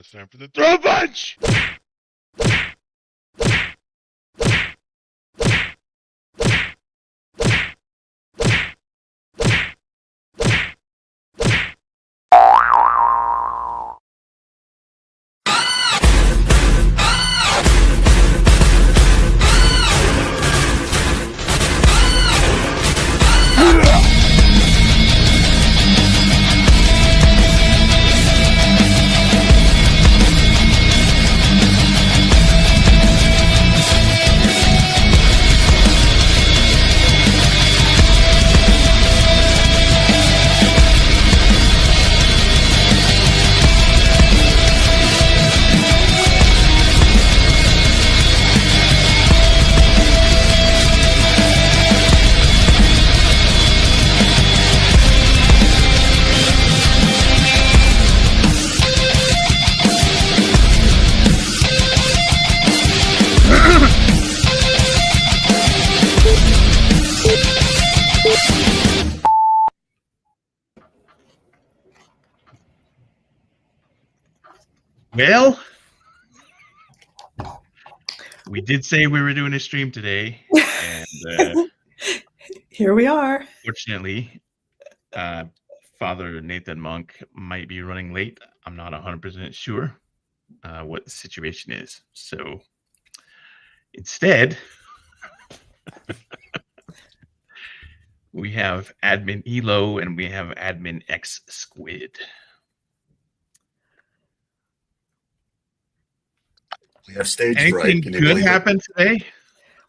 It's time for the throw punch! Well, we did say we were doing a stream today, and here we are. Fortunately, Father Nathan Monk might be running late. I'm not 100% sure what the situation is. So instead, we have admin Elo and we have admin X Squid. We have stage Anything fright. good happened today?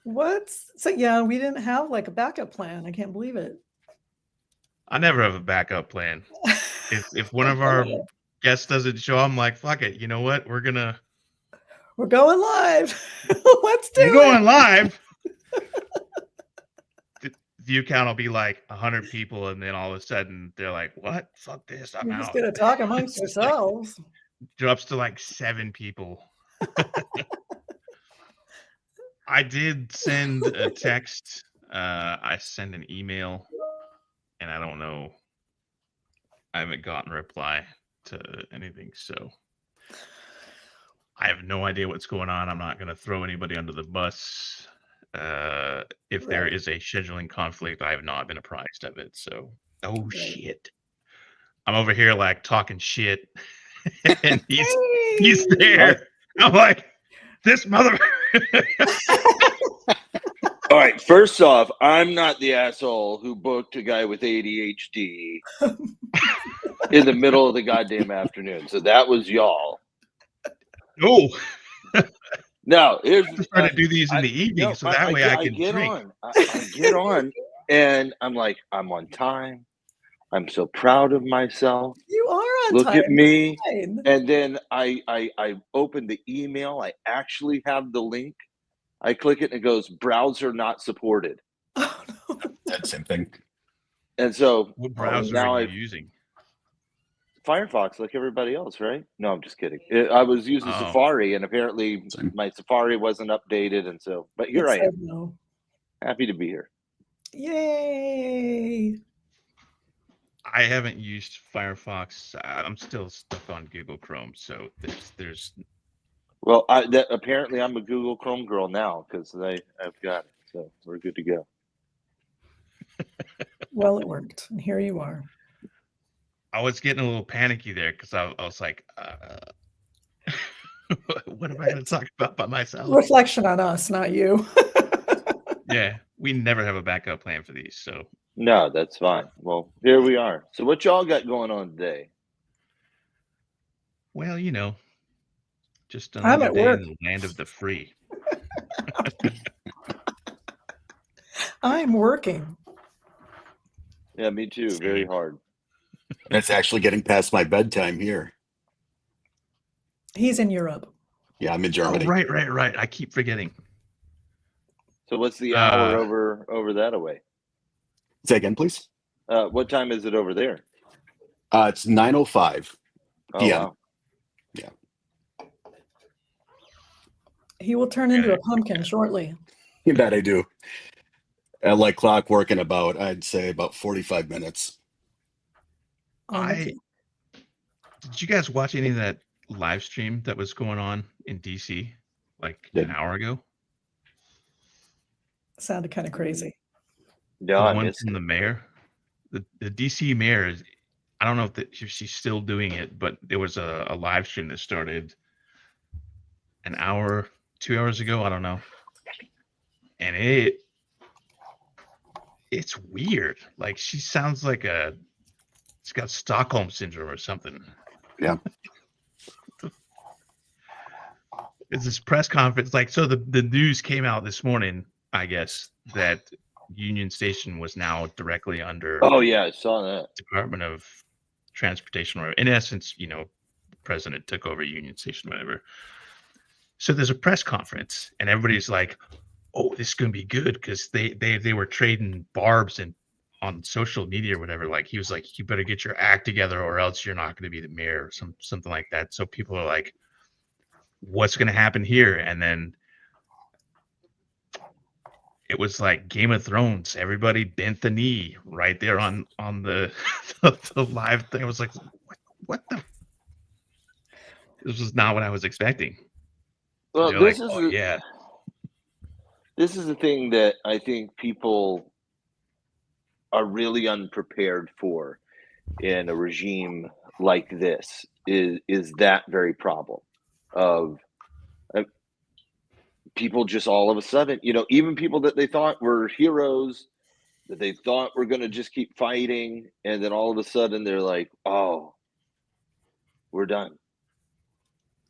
What? So yeah, we didn't have like a backup plan. I can't believe it. I never have a backup plan. If one of our guests doesn't show, I'm like, fuck it. You know what? We're going live. Let's do it. We're going live. The view count will be like 100 people, and then all of a sudden they're like, what? Fuck this. I'm You're out. just gonna talk amongst yourselves. Drops to like 7 people. I did send a text. I sent an email, and I don't know. I haven't gotten a reply to anything, so I have no idea what's going on. I'm not going to throw anybody under the bus. If there is a scheduling conflict, I have not been apprised of it. So, shit. I'm over here like talking shit, and he's there. I'm like, this mother. All right, first off, I'm not the asshole who booked a guy with ADHD in the middle of the goddamn afternoon. So that was y'all. No. No, here's I'm just trying to do these in the evening, so that way I can get drink. on. I get on, and I'm like, I'm on time. I'm so proud of myself. You are on Look time. at me. Fine. And then I opened the email. I actually have the link. I click it and it goes, browser not supported. Oh, no. That same thing. And so What browser now are you using? Firefox, like everybody else, right? No, I'm just kidding. I was using Safari, and apparently my Safari wasn't updated, and so. But here I am. No. Happy to be here. Yay! I haven't used Firefox. I'm still stuck on Google Chrome, so there's. Well, apparently I'm a Google Chrome girl now because I've got it, so we're good to go. Well, it worked, and here you are. I was getting a little panicky there because I was like, what am I going to talk about by myself? Reflection on us, not you. Yeah, we never have a backup plan for these, so. No, that's fine. Well, here we are. So what y'all got going on today? Well, you know, just I'm another at day work. in the land of the free. I'm working. Yeah, me too. Very hard. It's actually getting past my bedtime here. He's in Europe. Yeah, I'm in Germany. Oh, right. I keep forgetting. So what's the hour over that away? Say again, please. What time is it over there? It's 9:05 p.m. Wow. Yeah. He will turn into a pumpkin shortly. You bet I do. At like clockwork in I'd say about 45 minutes. Did you guys watch any of that live stream that was going on in DC like Yeah. an hour ago? Sounded kind of crazy. No, The I one missed from it. the mayor, the DC mayor is. I don't know if she's still doing it, but there was a live stream that started an hour, 2 hours ago. I don't know, and it's weird. Like she sounds like she's got Stockholm syndrome or something. Yeah. It's this press conference. Like, so the news came out this morning, I guess, that Union Station was now directly under Oh the yeah, I saw that. Department of Transportation, or in essence, the president took over Union Station, whatever. So there's a press conference, and everybody's like, "Oh, this is gonna be good," because they were trading barbs and on social media or whatever. Like he was like, "You better get your act together, or else you're not going to be the mayor," or something like that. So people are like, "What's going to happen here?" And then it was like Game of Thrones. Everybody bent the knee right there on the the live thing. I was like, "What the?" This was not what I was expecting. Well, They're like, "Oh yeah." this is the thing that I think people are really unprepared for in a regime like this is that very problem of people just all of a sudden, even people that they thought were heroes, that they thought were going to just keep fighting, and then all of a sudden they're like, oh, we're done.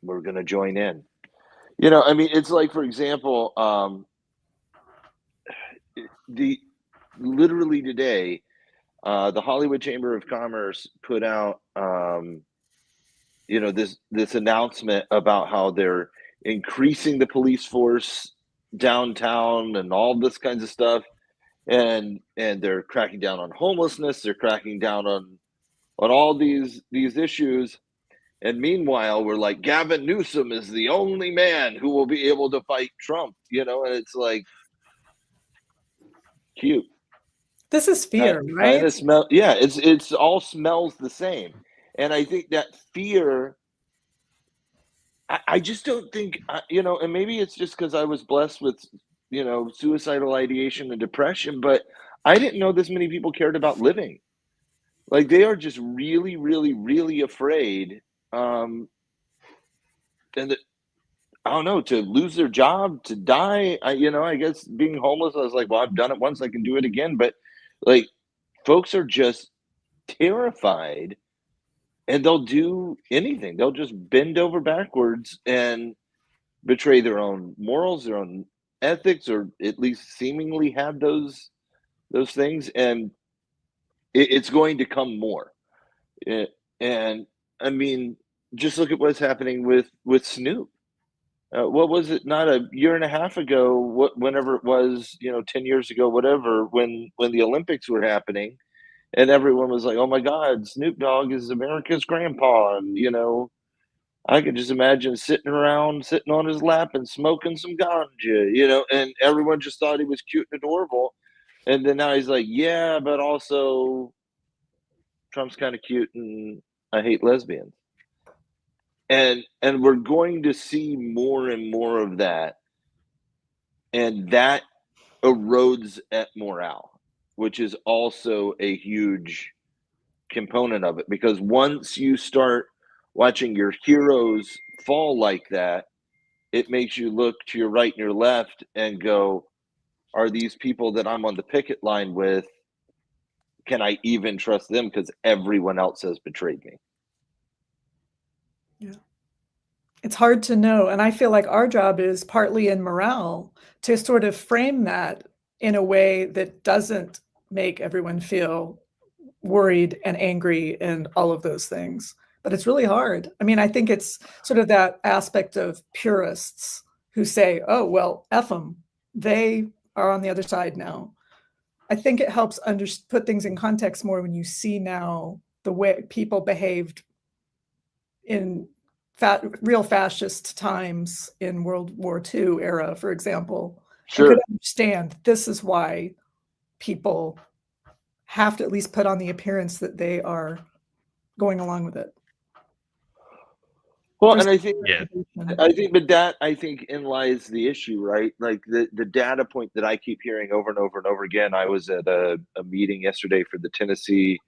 We're going to join in. I mean, it's like, for example, literally today, the Hollywood Chamber of Commerce put out, this announcement about how they're increasing the police force downtown and all this kinds of stuff, and they're cracking down on homelessness. They're cracking down on all these issues. And meanwhile, we're like, Gavin Newsom is the only man who will be able to fight Trump, and it's like, cute. This is fear, Kind right? of smell. Yeah, it's all smells the same. And I think that fear, I just don't think, and maybe it's just because I was blessed with, suicidal ideation and depression, but I didn't know this many people cared about living. Like they are just really, really, really afraid. And I don't know, to lose their job, to die. I guess being homeless, I was like, well, I've done it once, I can do it again. But like, folks are just terrified, and they'll do anything. They'll just bend over backwards and betray their own morals, their own ethics, or at least seemingly have those things. And it's going to come more. And I mean, just look at what's happening with Snoop. What was it? Not a year and a half ago, whenever it was, 10 years ago, whatever, when the Olympics were happening, and everyone was like, "Oh my God, Snoop Dogg is America's grandpa," and I could just imagine sitting on his lap and smoking some ganja, and everyone just thought he was cute and adorable, and then now he's like, "Yeah, but also Trump's kind of cute, and I hate lesbians." And we're going to see more and more of that, and that erodes at morale, which is also a huge component of it, because once you start watching your heroes fall like that, it makes you look to your right and your left and go, are these people that I'm on the picket line with, can I even trust them, because everyone else has betrayed me? Yeah. It's hard to know. And I feel like our job is partly in morale to sort of frame that in a way that doesn't make everyone feel worried and angry and all of those things. But it's really hard. I mean, I think it's sort of that aspect of purists who say, oh, well, F them. They are on the other side now. I think it helps put things in context more when you see now the way people behaved in real fascist times in World War II era, for example. Sure. I could understand this is why people have to at least put on the appearance that they are going along with it. Well, There's and I think Yeah. but that I think in lies the issue, right? Like the data point that I keep hearing over and over and over again. I was at a meeting yesterday for the Tennessee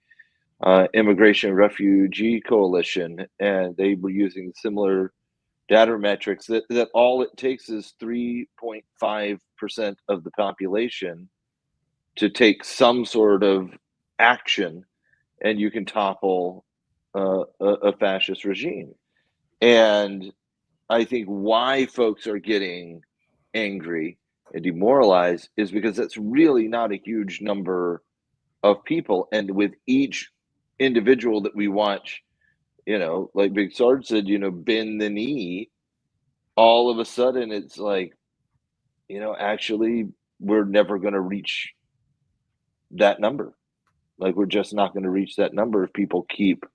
Immigration and Refugee Coalition, and they were using similar data metrics that all it takes is 3.5% of the population to take some sort of action, and you can topple a fascist regime. And I think why folks are getting angry and demoralized is because that's really not a huge number of people. And with each individual that we watch, like Big Sarge said, bend the knee, all of a sudden it's like, actually, we're never going to reach that number. Like, we're just not going to reach that number if people keep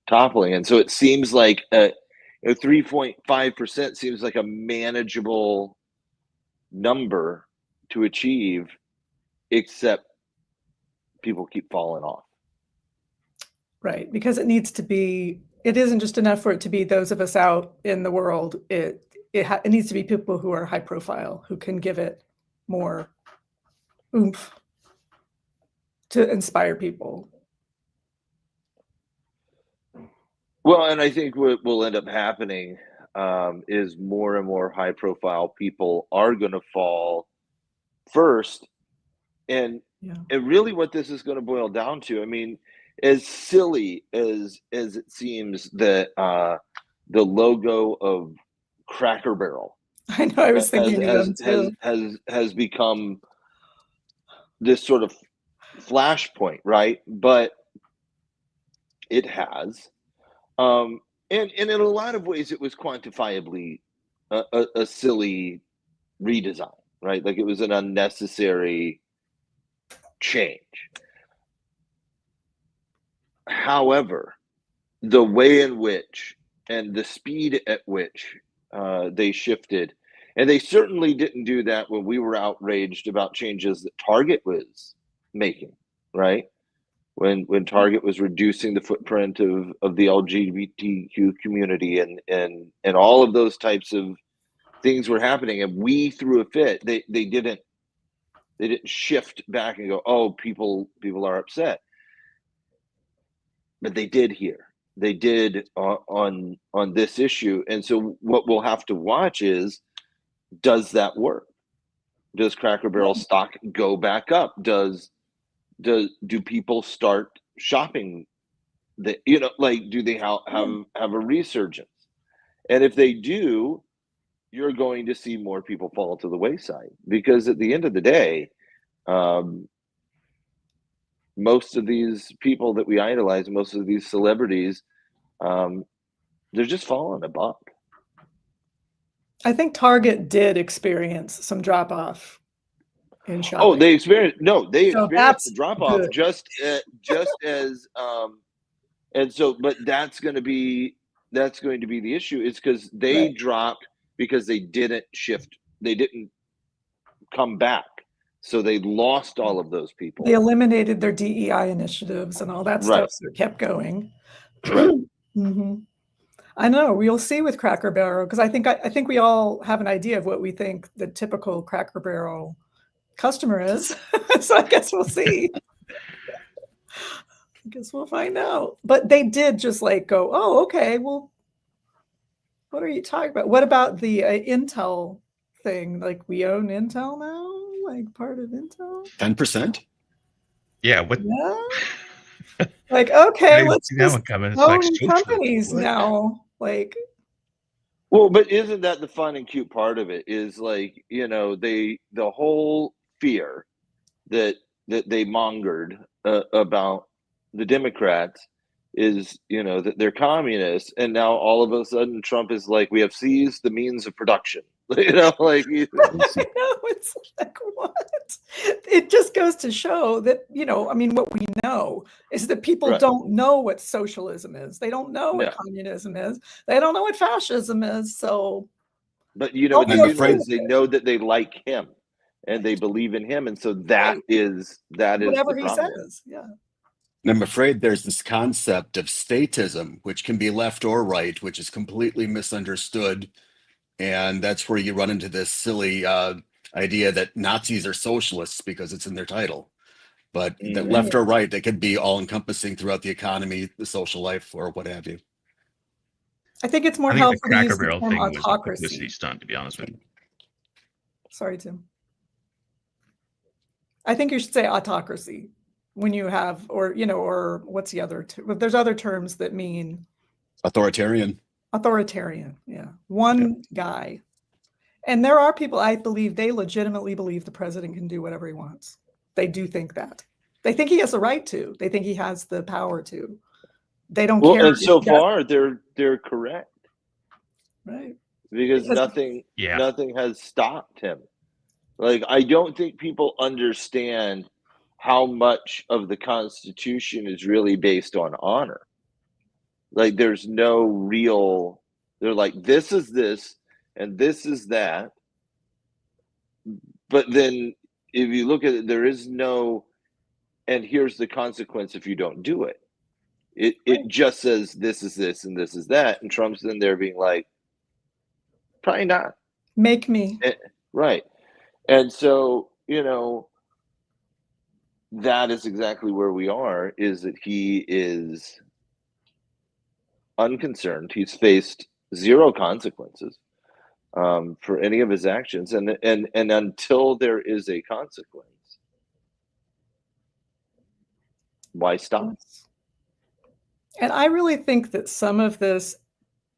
toppling. And so it seems like 3.5% seems like a manageable number to achieve, except people keep falling off. Right, because it isn't just enough for it to be those of us out in the world. It needs to be people who are high profile, who can give it more oomph to inspire people. Well, and I think what will end up happening is more and more high profile people are going to fall first. And really what this is going to boil down to, I mean, as silly as it seems that the logo of Cracker Barrel, I know, I was thinking of them too. has become this sort of flashpoint, right? But it has. And in a lot of ways, it was quantifiably a silly redesign, right? Like, it was an unnecessary change. However, the way in which and the speed at which they shifted, and they certainly didn't do that when we were outraged about changes that Target was making, right? When Target was reducing the footprint of the LGBTQ community and all of those types of things were happening, and we threw a fit. They didn't shift back and go, oh, people are upset. But they did here. They did on this issue. And so what we'll have to watch is, does that work? Does Cracker Barrel stock go back up? Do people start shopping? Do they have a resurgence? And if they do, you're going to see more people fall to the wayside, because at the end of the day, most of these people that we idolize, most of these celebrities, they're just falling a buck. I think Target did experience some drop off in shopping. Oh, they experienced the drop off just as and so, but that's going to be the issue. It's because they dropped because they didn't shift, they didn't come back. So they lost all of those people. They eliminated their DEI initiatives and all that stuff, so it kept going. Right. Mm-hmm. I know. We'll see with Cracker Barrel, because I think we all have an idea of what we think the typical Cracker Barrel customer is. So I guess we'll see. I guess we'll find out. But they did just like go, oh, okay, well, what are you talking about? What about the Intel thing? Like, we own Intel now? Like, part of Intel? 10%? Yeah. What? Yeah. Like, okay, let's just own companies now. Like, well, but isn't that the fun and cute part of it? Is like, the whole fear that they mongered about the Democrats is, that they're communists, and now all of a sudden Trump is like, we have seized the means of production. Like, I know, it's like, what? It just goes to show that, what we know is that people don't know what socialism is. They don't know what communism is. They don't know what fascism is. So, but what they do is they know that they like him and they believe in him, and so that is whatever the he problem. says. Yeah. And I'm afraid there's this concept of statism, which can be left or right, which is completely misunderstood. And that's where you run into this silly idea that Nazis are socialists because it's in their title. But that Mhm. left or right, they could be all encompassing throughout the economy, the social life, or what have you. I think it's more I think the helpful to Cracker use the Barrel term thing was a autocracy. publicity stunt, to be honest with you. Sorry, Tim. I think you should say autocracy when you have, or, you know, or what's the other, there's other terms that mean Authoritarian. authoritarian. Yeah. One guy. And there are people, I believe, they legitimately believe the president can do whatever he wants. They do think that. They think he has the right to. They think he has the power to. They don't care. And so far they're correct. Right. Because nothing has stopped him. Like, I don't think people understand how much of the Constitution is really based on honor. Like, there's no real, they're like, this is this and this is that. But then if you look at it, there is no, and here's the consequence if you don't do it. It just says this is this and this is that. And Trump's in there being like, probably not. Make me. Right. And so, you know, that is exactly where we are, is that he is unconcerned. He's faced zero consequences for any of his actions. And until there is a consequence, why stop? And I really think that some of this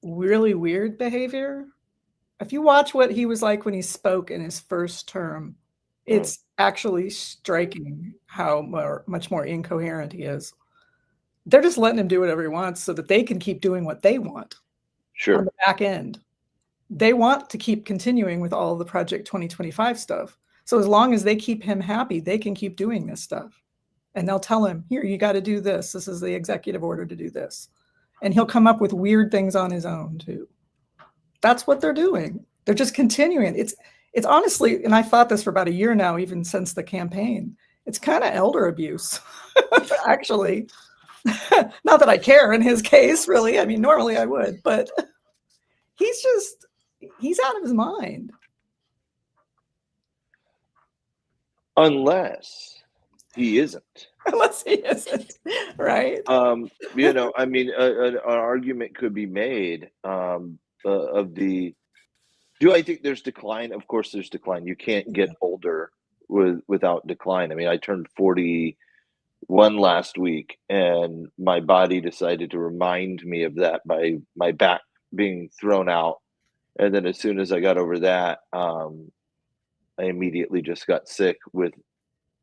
really weird behavior, if you watch what he was like when he spoke in his first term, it's actually striking how much more incoherent he is. They're just letting him do whatever he wants so that they can keep doing what they want. Sure. On the back end. They want to keep continuing with all the Project 2025 stuff. So as long as they keep him happy, they can keep doing this stuff. And they'll tell him, here, you got to do this. This is the executive order to do this. And he'll come up with weird things on his own too. That's what they're doing. They're just continuing. It's honestly, and I thought this for about a year now, even since the campaign, it's kind of elder abuse, actually. Not that I care in his case, really. I mean, normally I would, but he's out of his mind. Unless he isn't. Unless he isn't, right? You know, I mean, an argument could be made of the, do I think there's decline? Of course there's decline. You can't get older without decline. I mean, I turned 41 last week, and my body decided to remind me of that by my back being thrown out. And then as soon as I got over that, I immediately just got sick with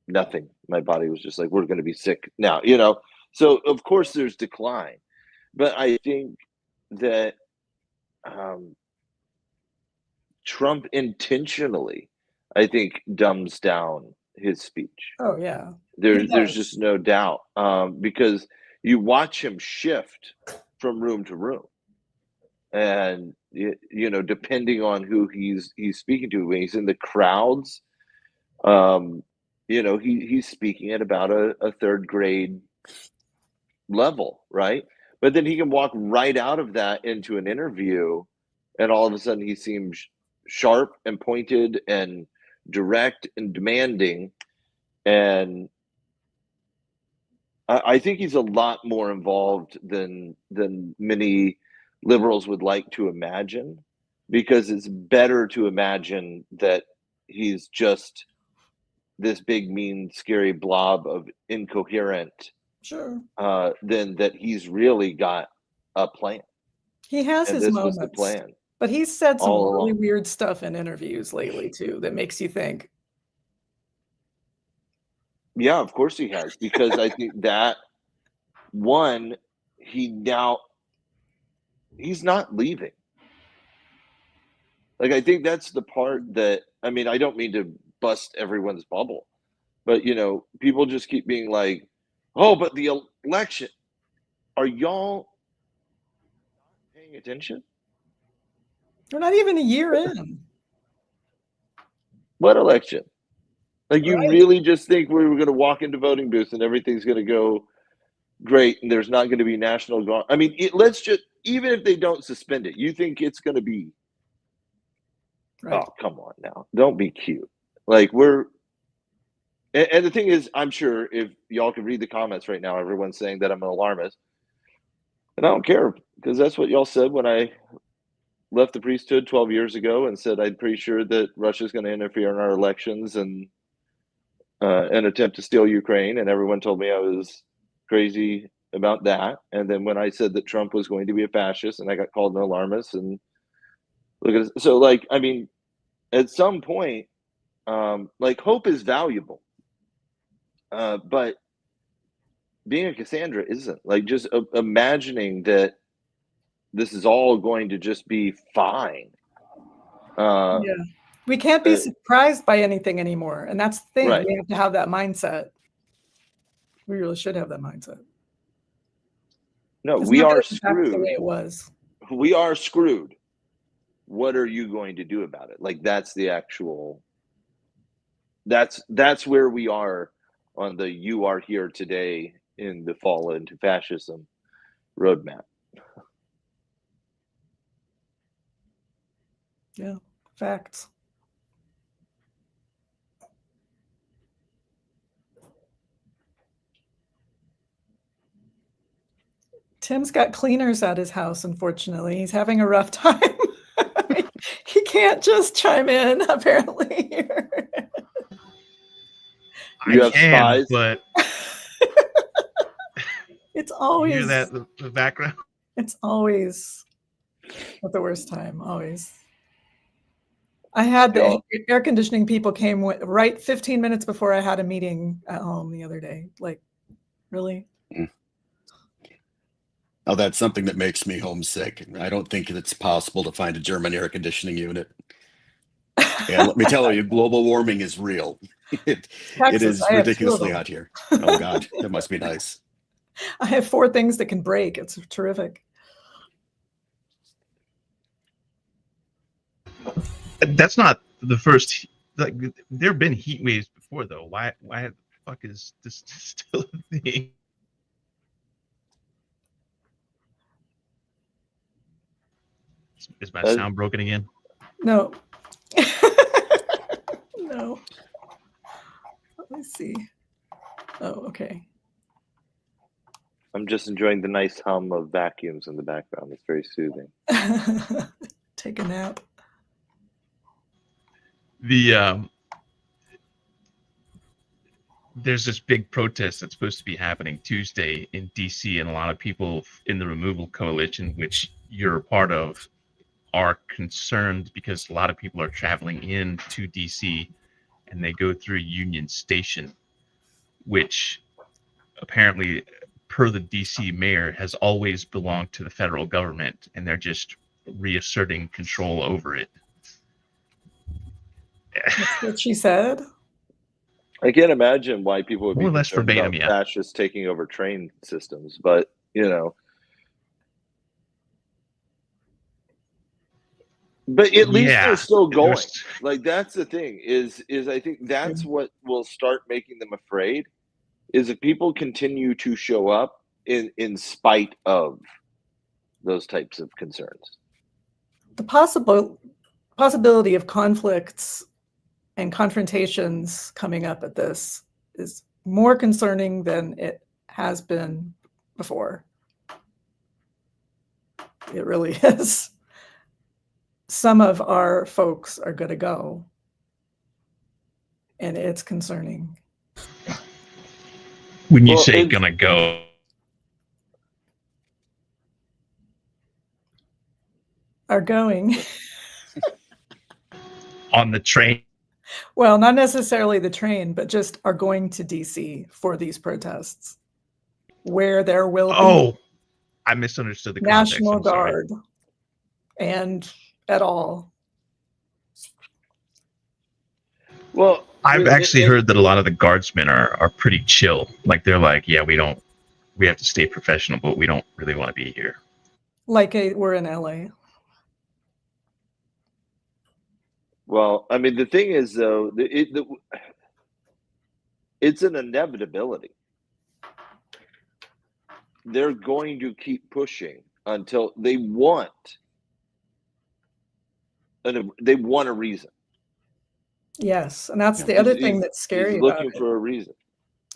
nothing. My body was just like, we're going to be sick now, you know? So of course there's decline, but I think that Trump intentionally, I think, dumbs down his speech. Oh yeah. There's just no doubt, because you watch him shift from room to room, and you know, depending on who he's speaking to, when he's in the crowds, you know, he's speaking at about a third grade level, right? But then he can walk right out of that into an interview, and all of a sudden he seems sharp and pointed and direct and demanding. And I think he's a lot more involved than many liberals would like to imagine, because it's better to imagine that he's just this big, mean, scary blob of incoherent, sure, than that he's really got a plan. He has And his this moments, was the plan. but he's said some all really along. weird stuff in interviews lately too that makes you think. Yeah, of course he has, because I think that one, he's not leaving. Like, I think that's the part that, I mean, I don't mean to bust everyone's bubble, but you know, people just keep being like, oh, but the election, are y'all paying attention? We're not even a year in. What election? Like, you Right. really just think we were going to walk into voting booths and everything's going to go great, and there's not going to be National Guard. I mean, let's just, even if they don't suspend it, you think it's going to be, Right. oh, come on now. Don't be cute. Like, and the thing is, I'm sure if y'all can read the comments right now, everyone's saying that I'm an alarmist. And I don't care, because that's what y'all said when I left the priesthood 12 years ago and said I'm pretty sure that Russia's going to interfere in our elections and an attempt to steal Ukraine. And everyone told me I was crazy about that. And then when I said that Trump was going to be a fascist, and I got called an alarmist, and look at it. So, like, I mean, at some point, like, hope is valuable. But being a Cassandra isn't. Like, just imagining that this is all going to just be fine. Yeah. We can't be surprised by anything anymore. And that's the thing. Right. We have to have that mindset. We really should have that mindset. No, It's we not are gonna go back to the screwed. way it was. We are screwed. What are you going to do about it? Like, that's the actual, that's where we are on the "you are here today in the fall into fascism" roadmap. Yeah, facts. Tim's got cleaners at his house, unfortunately. He's having a rough time. He can't just chime in, apparently. You I have can, spies? but It's you always hear that the background. It's always at the worst time. Always. I had the air conditioning people came right 15 minutes before I had a meeting at home the other day. Like, really? Oh, that's something that makes me homesick. I don't think it's possible to find a German air conditioning unit. And let me tell you, global warming is real. It is ridiculously hot here. Oh God, that must be nice. I have 4 things that can break. It's terrific. That's not the first. Like, there have been heat waves before, though. Why the fuck is this still a thing? Is my sound broken again? No. No. Let me see. Oh, okay. I'm just enjoying the nice hum of vacuums in the background. It's very soothing. Take a nap. There's this big protest that's supposed to be happening Tuesday in DC, and a lot of people in the removal coalition, which you're a part of, are concerned because a lot of people are traveling in to DC and they go through Union Station, which apparently, per the DC mayor, has always belonged to the federal government, and they're just reasserting control over it. That's what she said. I can't imagine why people would be More or less concerned verbatim, about yeah. fascists taking over train systems, but but at least they're still going. Like, that's the thing is I think that's what will start making them afraid, is if people continue to show up in spite of those types of concerns. The possibility of conflicts and confrontations coming up at this is more concerning than it has been before. It really is. Some of our folks are going to go, and it's concerning. When you say gonna go, are going on the train. Well, not necessarily the train, but just are going to DC for these protests, where there will be I misunderstood the National context. Guard and at all. Well, I've actually heard that a lot of the guardsmen are pretty chill. Like, they're like, yeah, we have to stay professional, but we don't really want to be here. Like we're in LA. Well, I mean, the thing is, though, it's an inevitability. they're going to keep pushing until they want a reason. Yes, and that's Yeah. the other thing that's He's scary about looking it. for a reason.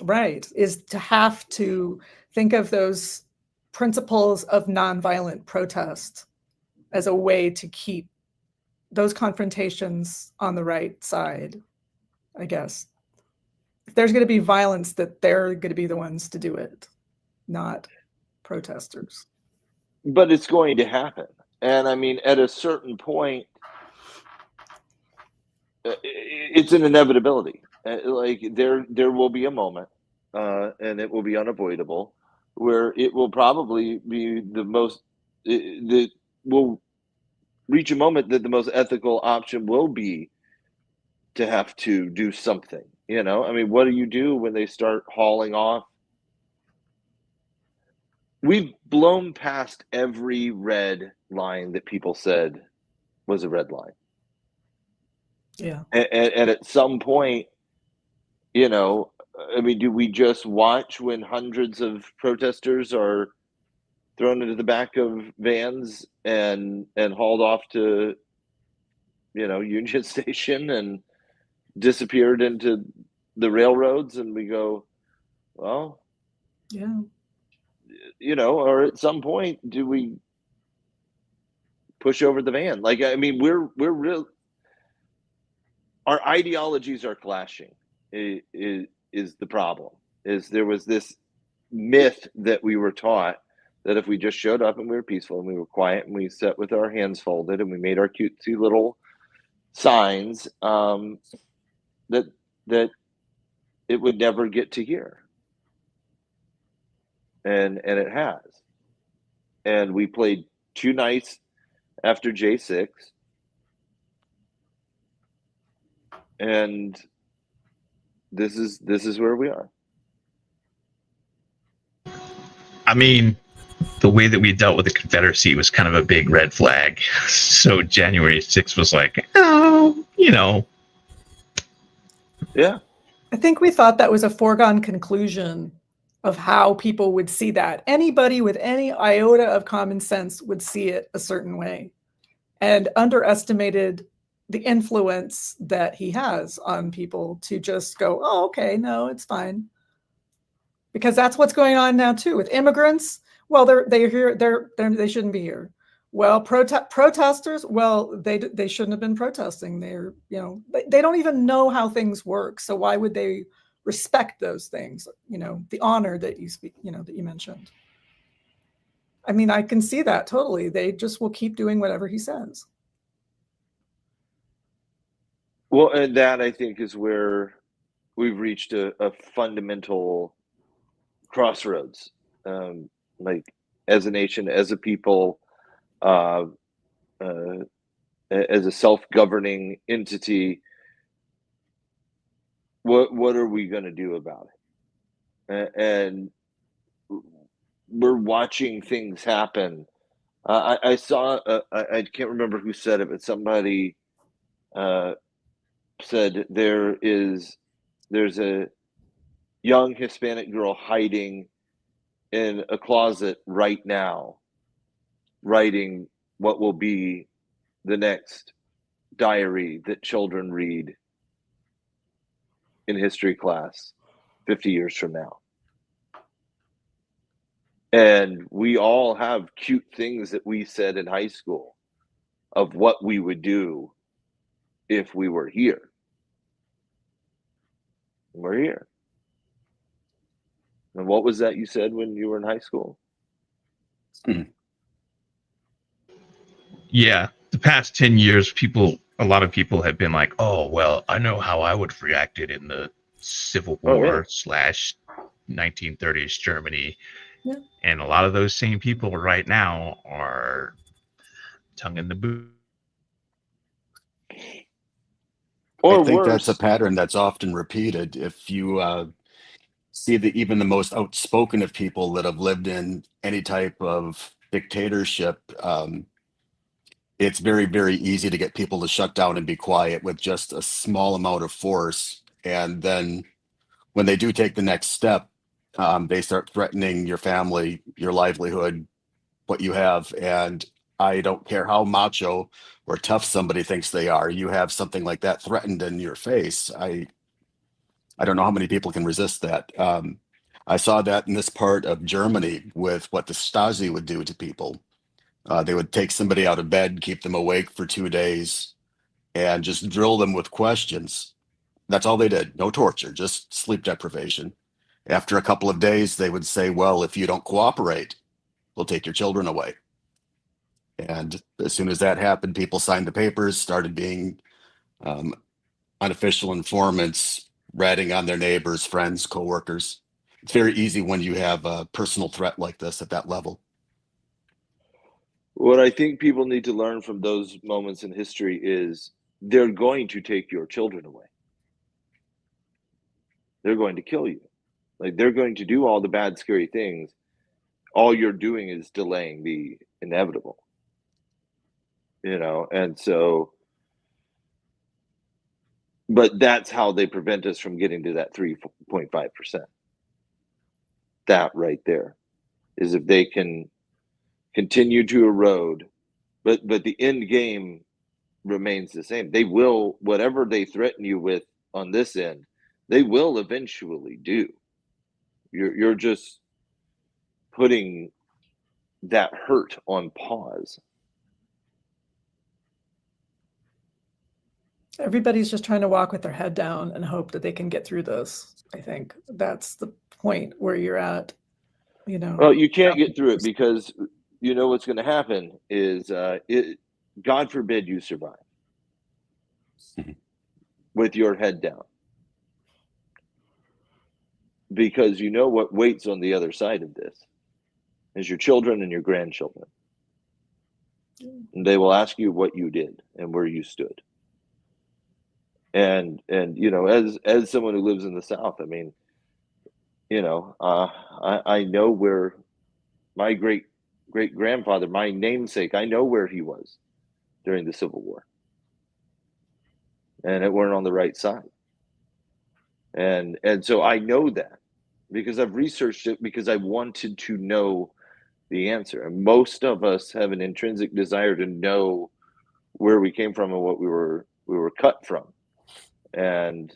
Right, is to have to think of those principles of nonviolent protest as a way to keep those confrontations on the right side, I guess. If there's going to be violence, that they're going to be the ones to do it, not protesters. But it's going to happen. And I mean, at a certain point, it's an inevitability. Like there will be a moment, and it will be unavoidable, where it will probably be that will reach a moment that the most ethical option will be to have to do something. You know, I mean, what do you do when they start hauling off? We've blown past every red line that people said was a red line. Yeah. And at some point, you know, I mean, do we just watch when hundreds of protesters are thrown into the back of vans and hauled off to, you know, Union Station and disappeared into the railroads, and we go, well, Yeah. you know, or at some point, do we push over the van? Like, I mean, we're real. Our ideologies are clashing. Is the problem? Is there was this myth that we were taught that if we just showed up and we were peaceful and we were quiet and we sat with our hands folded and we made our cutesy little signs, that it would never get to here. And it has. And we played too nice after J6. And this is where we are. I mean, the way that we dealt with the Confederacy was kind of a big red flag. So January 6th was like, oh, you know. Yeah. I think we thought that was a foregone conclusion of how people would see that. Anybody with any iota of common sense would see it a certain way, and underestimated the influence that he has on people to just go, oh, okay, no, it's fine. Because that's what's going on now too with immigrants. Well, they're here, they shouldn't be here. Well, protesters, well, they shouldn't have been protesting. They're, you know, they don't even know how things work. So why would they respect those things? You know, the honor that you speak, you know, that you mentioned. I mean, I can see that totally. They just will keep doing whatever he says. Well, and that I think is where we've reached a fundamental crossroads, like as a nation, as a people, uh, as a self-governing entity. What are we going to do about it? And we're watching things happen. I saw, I can't remember who said it, but somebody said there's a young Hispanic girl hiding in a closet right now, writing what will be the next diary that children read in history class 50 years from now. And we all have cute things that we said in high school of what we would do if we were here. We're here. And what was that you said when you were in high school? Yeah, the past 10 years, a lot of people have been like, oh, well, I know how I would have reacted in the Civil War / 1930s Germany. Yeah. And a lot of those same people right now are tongue in the boot. Or I think worse. that's a pattern that's often repeated. If you see that even the most outspoken of people that have lived in any type of dictatorship, it's very, very easy to get people to shut down and be quiet with just a small amount of force. And then when they do take the next step, They start threatening your family, your livelihood, what you have. And I don't care how macho or tough somebody thinks they are, you have something like that threatened in your face. I don't know how many people can resist that. I saw that in this part of Germany with what the Stasi would do to people. They would take somebody out of bed, keep them awake for 2 days, and just drill them with questions. That's all they did. No torture, just sleep deprivation. After a couple of days, they would say, well, if you don't cooperate, we'll take your children away. And as soon as that happened, people signed the papers, started being um, unofficial informants, ratting on their neighbors, friends, coworkers. It's very easy when you have a personal threat like this at that level. What I think people need to learn from those moments in history is they're going to take your children away. They're going to kill you. Like, they're going to do all the bad, scary things. All you're doing is delaying the inevitable. And so, but that's how they prevent us from getting to that 3.5%. That right there is if they can continue to erode, but the end game remains the same. They will, whatever they threaten you with on this end, they will eventually do. You're just putting that hurt on pause. Everybody's just trying to walk with their head down and hope that they can get through this. I think that's the point where you're at, Well, you can't get through it because what's going to happen is, God forbid you survive with your head down. Because what waits on the other side of this is your children and your grandchildren. And they will ask you what you did and where you stood. And as someone who lives in the South, I mean, I know where my great grandfather, my namesake, I know where he was during the Civil War. And it weren't on the right side. And so I know that because I've researched it, because I wanted to know the answer. And most of us have an intrinsic desire to know where we came from and what we were cut from. And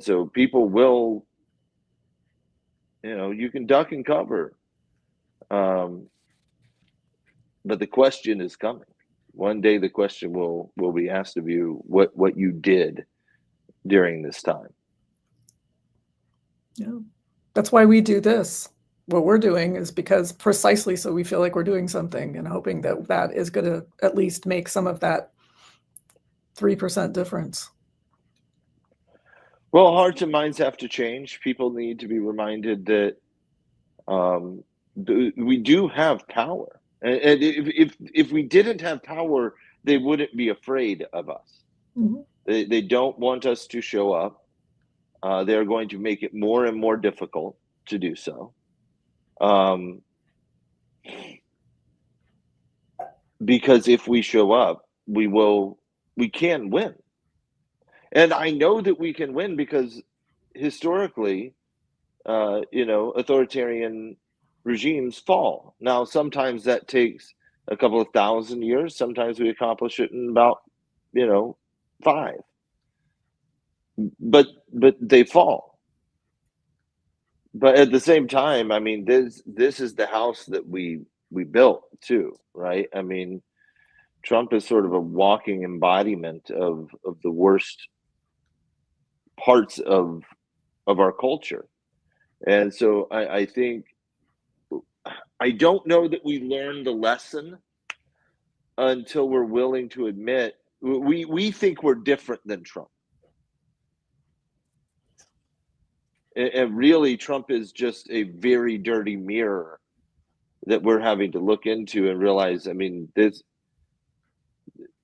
so people will, you can duck and cover. But the question is coming. One day the question will be asked of you what you did during this time. Yeah. That's why we do this. What we're doing is because precisely so we feel like we're doing something and hoping that that is going to at least make some of that 3% difference. Well, hearts and minds have to change. People need to be reminded that we do have power. And if we didn't have power, they wouldn't be afraid of us. Mhm. They don't want us to show up. They're going to make it more and more difficult to do so. Because if we show up, we can win. And I know that we can win because historically, authoritarian regimes fall. Now, sometimes that takes a couple of thousand years. Sometimes we accomplish it in about, 5. But they fall. But at the same time, I mean, this is the house that we built too, right? I mean, Trump is sort of a walking embodiment of the worst parts of our culture. And so I think, I don't know that we learned the lesson until we're willing to admit we think we're different than Trump. And really, Trump is just a very dirty mirror that we're having to look into and realize, I mean, this,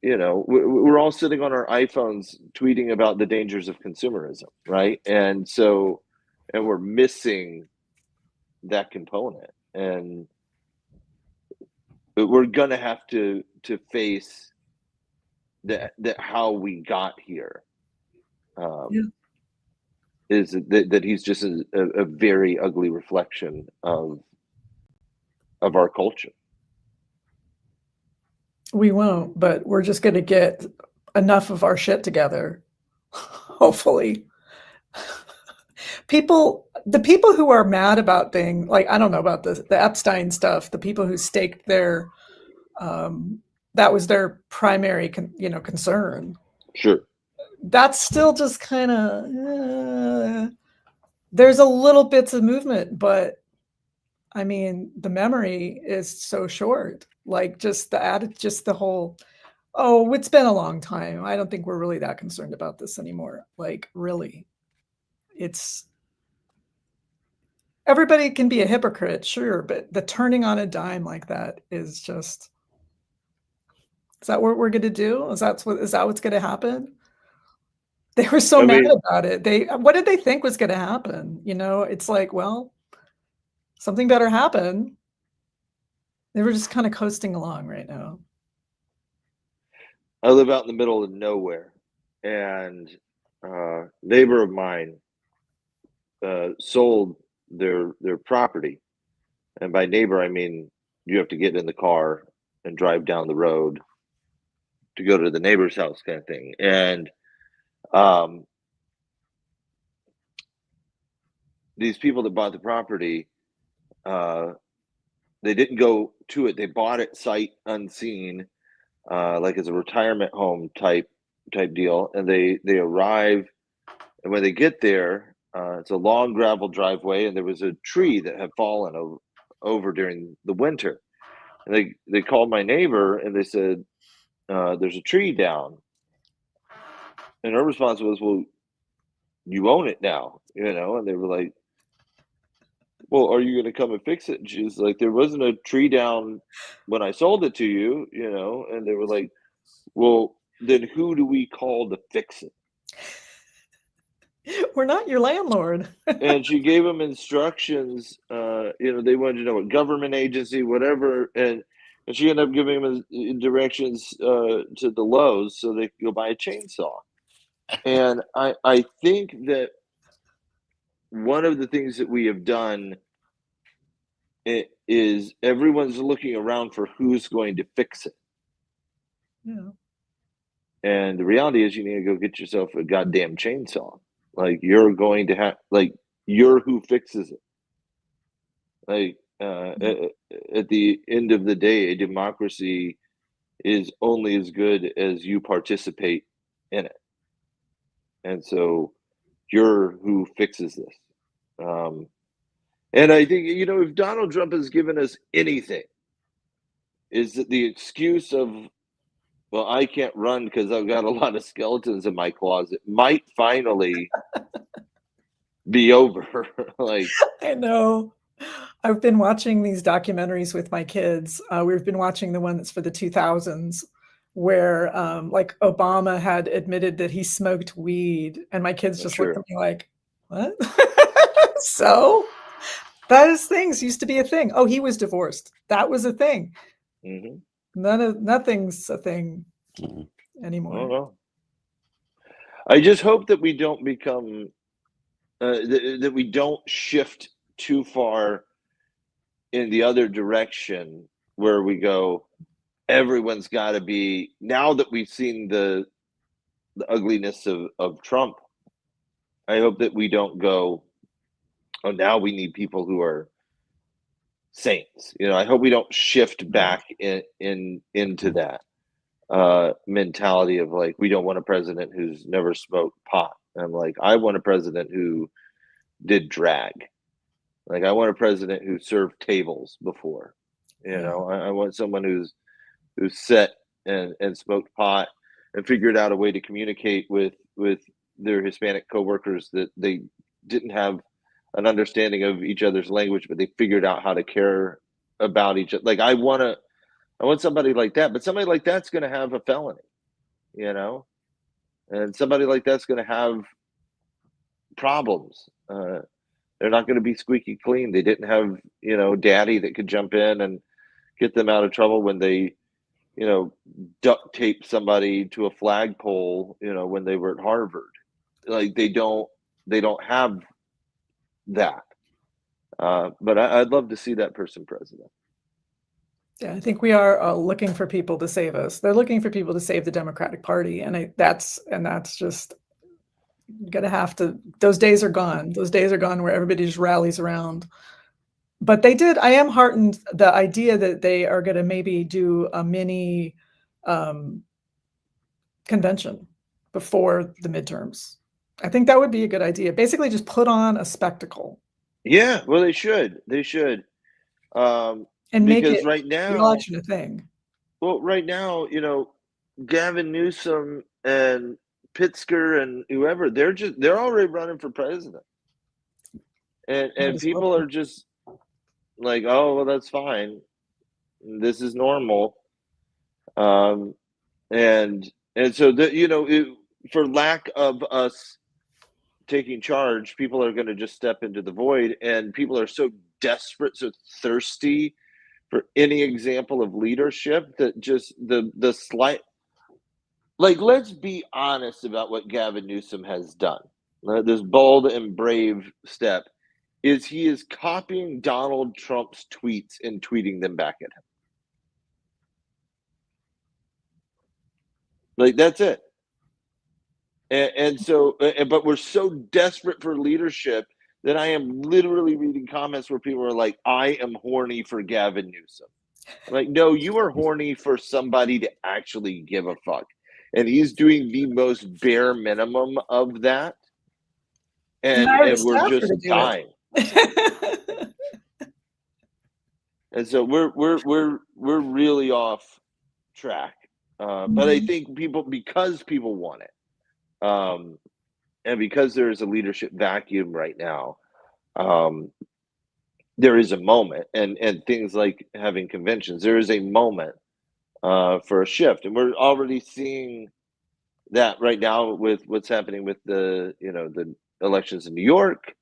we're all sitting on our iPhones tweeting about the dangers of consumerism, right? And so, and we're missing that component. And we're going to have to face that how we got here. Yeah. is that he's just a very ugly reflection of our culture. We won't, but we're just going to get enough of our shit together, hopefully. The people who are mad about things, like, I don't know about the Epstein stuff, the people who staked their, that was their primary, concern. Sure. That's still just kind of, there's a little bits of movement, but I mean, the memory is so short. Like, just the whole, oh, it's been a long time. I don't think we're really that concerned about this anymore. Like, really, everybody can be a hypocrite, sure, but the turning on a dime like that is just, is that what we're going to do? Is that what's going to happen? They were so mad about it. What did they think was going to happen? It's like, well, something better happen. They were just kind of coasting along right now. I live out in the middle of nowhere, and a neighbor of mine sold their property. And by neighbor, I mean you have to get in the car and drive down the road to go to the neighbor's house, kind of thing. And these people that bought the property, they didn't go to it. They bought it sight unseen, like as a retirement home type deal. And they arrive, and when they get there, it's a long gravel driveway, and there was a tree that had fallen over during the winter. And they called my neighbor, and they said, there's a tree down. And her response was, well, you own it now, And they were like, well, are you going to come and fix it? And she was like, there wasn't a tree down when I sold it to you, And they were like, well, then who do we call to fix it? We're not your landlord. And she gave them instructions. They wanted to know what government agency, whatever. And she ended up giving them directions to the Lowe's so they could go buy a chainsaw. And I think that one of the things that we have done is everyone's looking around for who's going to fix it. Yeah. And the reality is you need to go get yourself a goddamn chainsaw. Like, you're going to have, like, you're who fixes it. Like, at the end of the day, a democracy is only as good as you participate in it. And so you're who fixes this. And I think, if Donald Trump has given us anything, is that the excuse of, well, I can't run because I've got a lot of skeletons in my closet, might finally be over. Like, I know. I've been watching these documentaries with my kids. We've been watching the one that's for the 2000s, where like Obama had admitted that he smoked weed, and my kids just looked at me like, what? So those things used to be a thing. Oh, he was divorced. That was a thing. mm-hmm. Nothing's a thing anymore. I don't know. I just hope that we don't become that we don't shift too far in the other direction, where we go, everyone's got to be, now that we've seen the ugliness of Trump, I hope that we don't go, oh, now we need people who are saints. I hope we don't shift back into that mentality of, like, we don't want a president who's never smoked pot. I'm like, I want a president who did drag. Like, I want a president who served tables before. I want someone who's sat and smoked pot and figured out a way to communicate with their Hispanic coworkers, that they didn't have an understanding of each other's language, but they figured out how to care about each other. Like, I want somebody like that, but somebody like that's going to have a felony, and somebody like that's going to have problems. They're not going to be squeaky clean. They didn't have, daddy that could jump in and get them out of trouble when they, duct tape somebody to a flagpole, when they were at Harvard. Like, they don't they don't have that. But I'd love to see that person president. Yeah, I think we are looking for people to save us. They're looking for people to save the Democratic Party, and that's just gonna have to. Those days are gone. Those days are gone where everybody just rallies around. But they did. I am heartened the idea that they are going to maybe do a mini convention before the midterms. I think that would be a good idea. Basically, just put on a spectacle. Yeah, well, they should. They should. And make Because it right now, the election a thing. well, right now, Gavin Newsom and Pritzker and whoever, they're already running for president. And people are just like, oh, well, that's fine. This is normal. And so for lack of us taking charge, people are going to just step into the void, and people are so desperate, so thirsty for any example of leadership that just the slight, like, let's be honest about what Gavin Newsom has done. This bold and brave step is he is copying Donald Trump's tweets and tweeting them back at him. Like, that's it. And so, but we're so desperate for leadership that I am literally reading comments where people are like, I am horny for Gavin Newsom. Like, no, you are horny for somebody to actually give a fuck. And he's doing the most bare minimum of that. And we're just dying. And so we're really off track. But I think because people want it, and because there is a leadership vacuum right now, there is a moment, and things like having conventions, there is a moment for a shift, and we're already seeing that right now with what's happening with the elections in New York,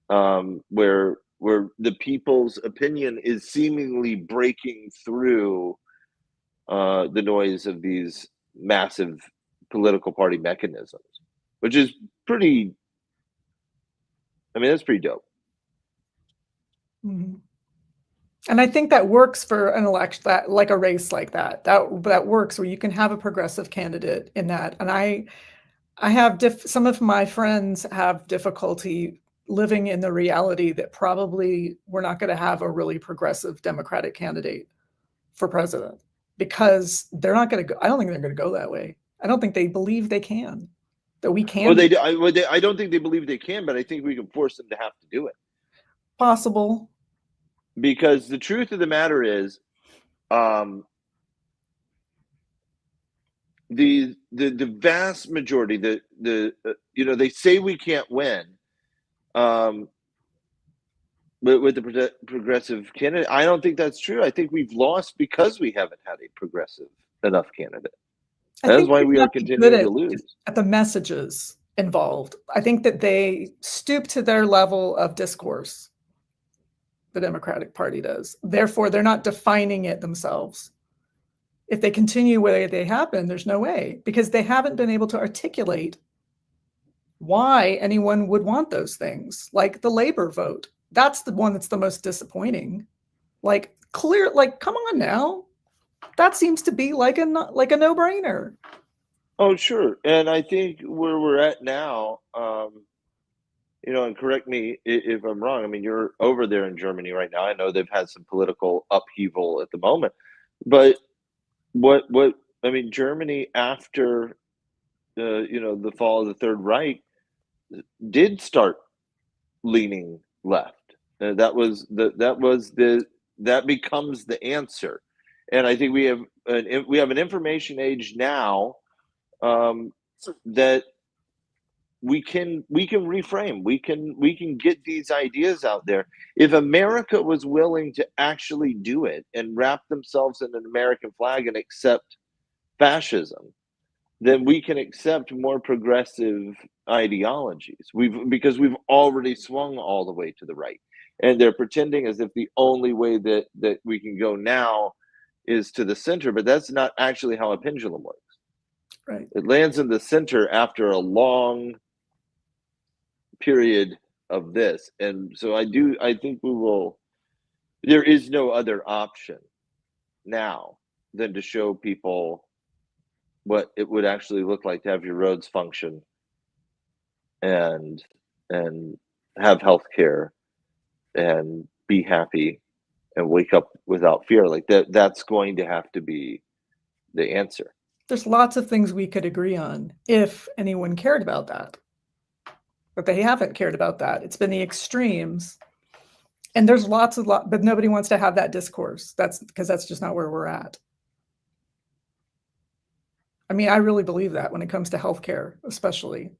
where the people's opinion is seemingly breaking through the noise of these massive political party mechanisms, which is pretty. I mean, that's pretty dope. Mm-hmm. And I think that works for an election, that like a race like that. That works where you can have a progressive candidate in that. And I have some of my friends have difficulty living in the reality that probably we're not going to have a really progressive Democratic candidate for president, because they're not going to go. I don't think they're going to go that way. I don't think they believe they can. That we can. Well, I don't think they believe they can, but I think we can force them to have to do it. Possible. Because the truth of the matter is, the vast majority, they say we can't win, with the progressive candidate. I don't think that's true. I think we've lost because we haven't had a progressive enough candidate. That's why we are continuing to lose. At the messages involved, I think that they stoop to their level of discourse. The Democratic Party does. Therefore, they're not defining it themselves. If they continue where they have been, there's no way, because they haven't been able to articulate why anyone would want those things, like the labor vote. That's the one that's the most disappointing. Like, come on now. That seems to be like a no-brainer. Oh, sure. And I think where we're at now, and correct me if I'm wrong. I mean, you're over there in Germany right now. I know they've had some political upheaval at the moment, but Germany after the fall of the Third Reich did start leaning left. That becomes the answer. And I think we have an information age now, that we can reframe. We can get these ideas out there. If America was willing to actually do it and wrap themselves in an American flag and accept fascism, then we can accept more progressive ideologies. Because we've already swung all the way to the right, and they're pretending as if the only way that we can go now is to the center, but that's not actually how a pendulum works. Right. It lands in the center after a long period of this. And so I think there is no other option now than to show people what it would actually look like to have your roads function and have health care and be happy and wake up without fear. Like that's going to have to be the answer. There's lots of things we could agree on if anyone cared about that. But they haven't cared about that. It's been the extremes. And there's but nobody wants to have that discourse. That's because that's just not where we're at. I mean, I really believe that when it comes to healthcare, especially.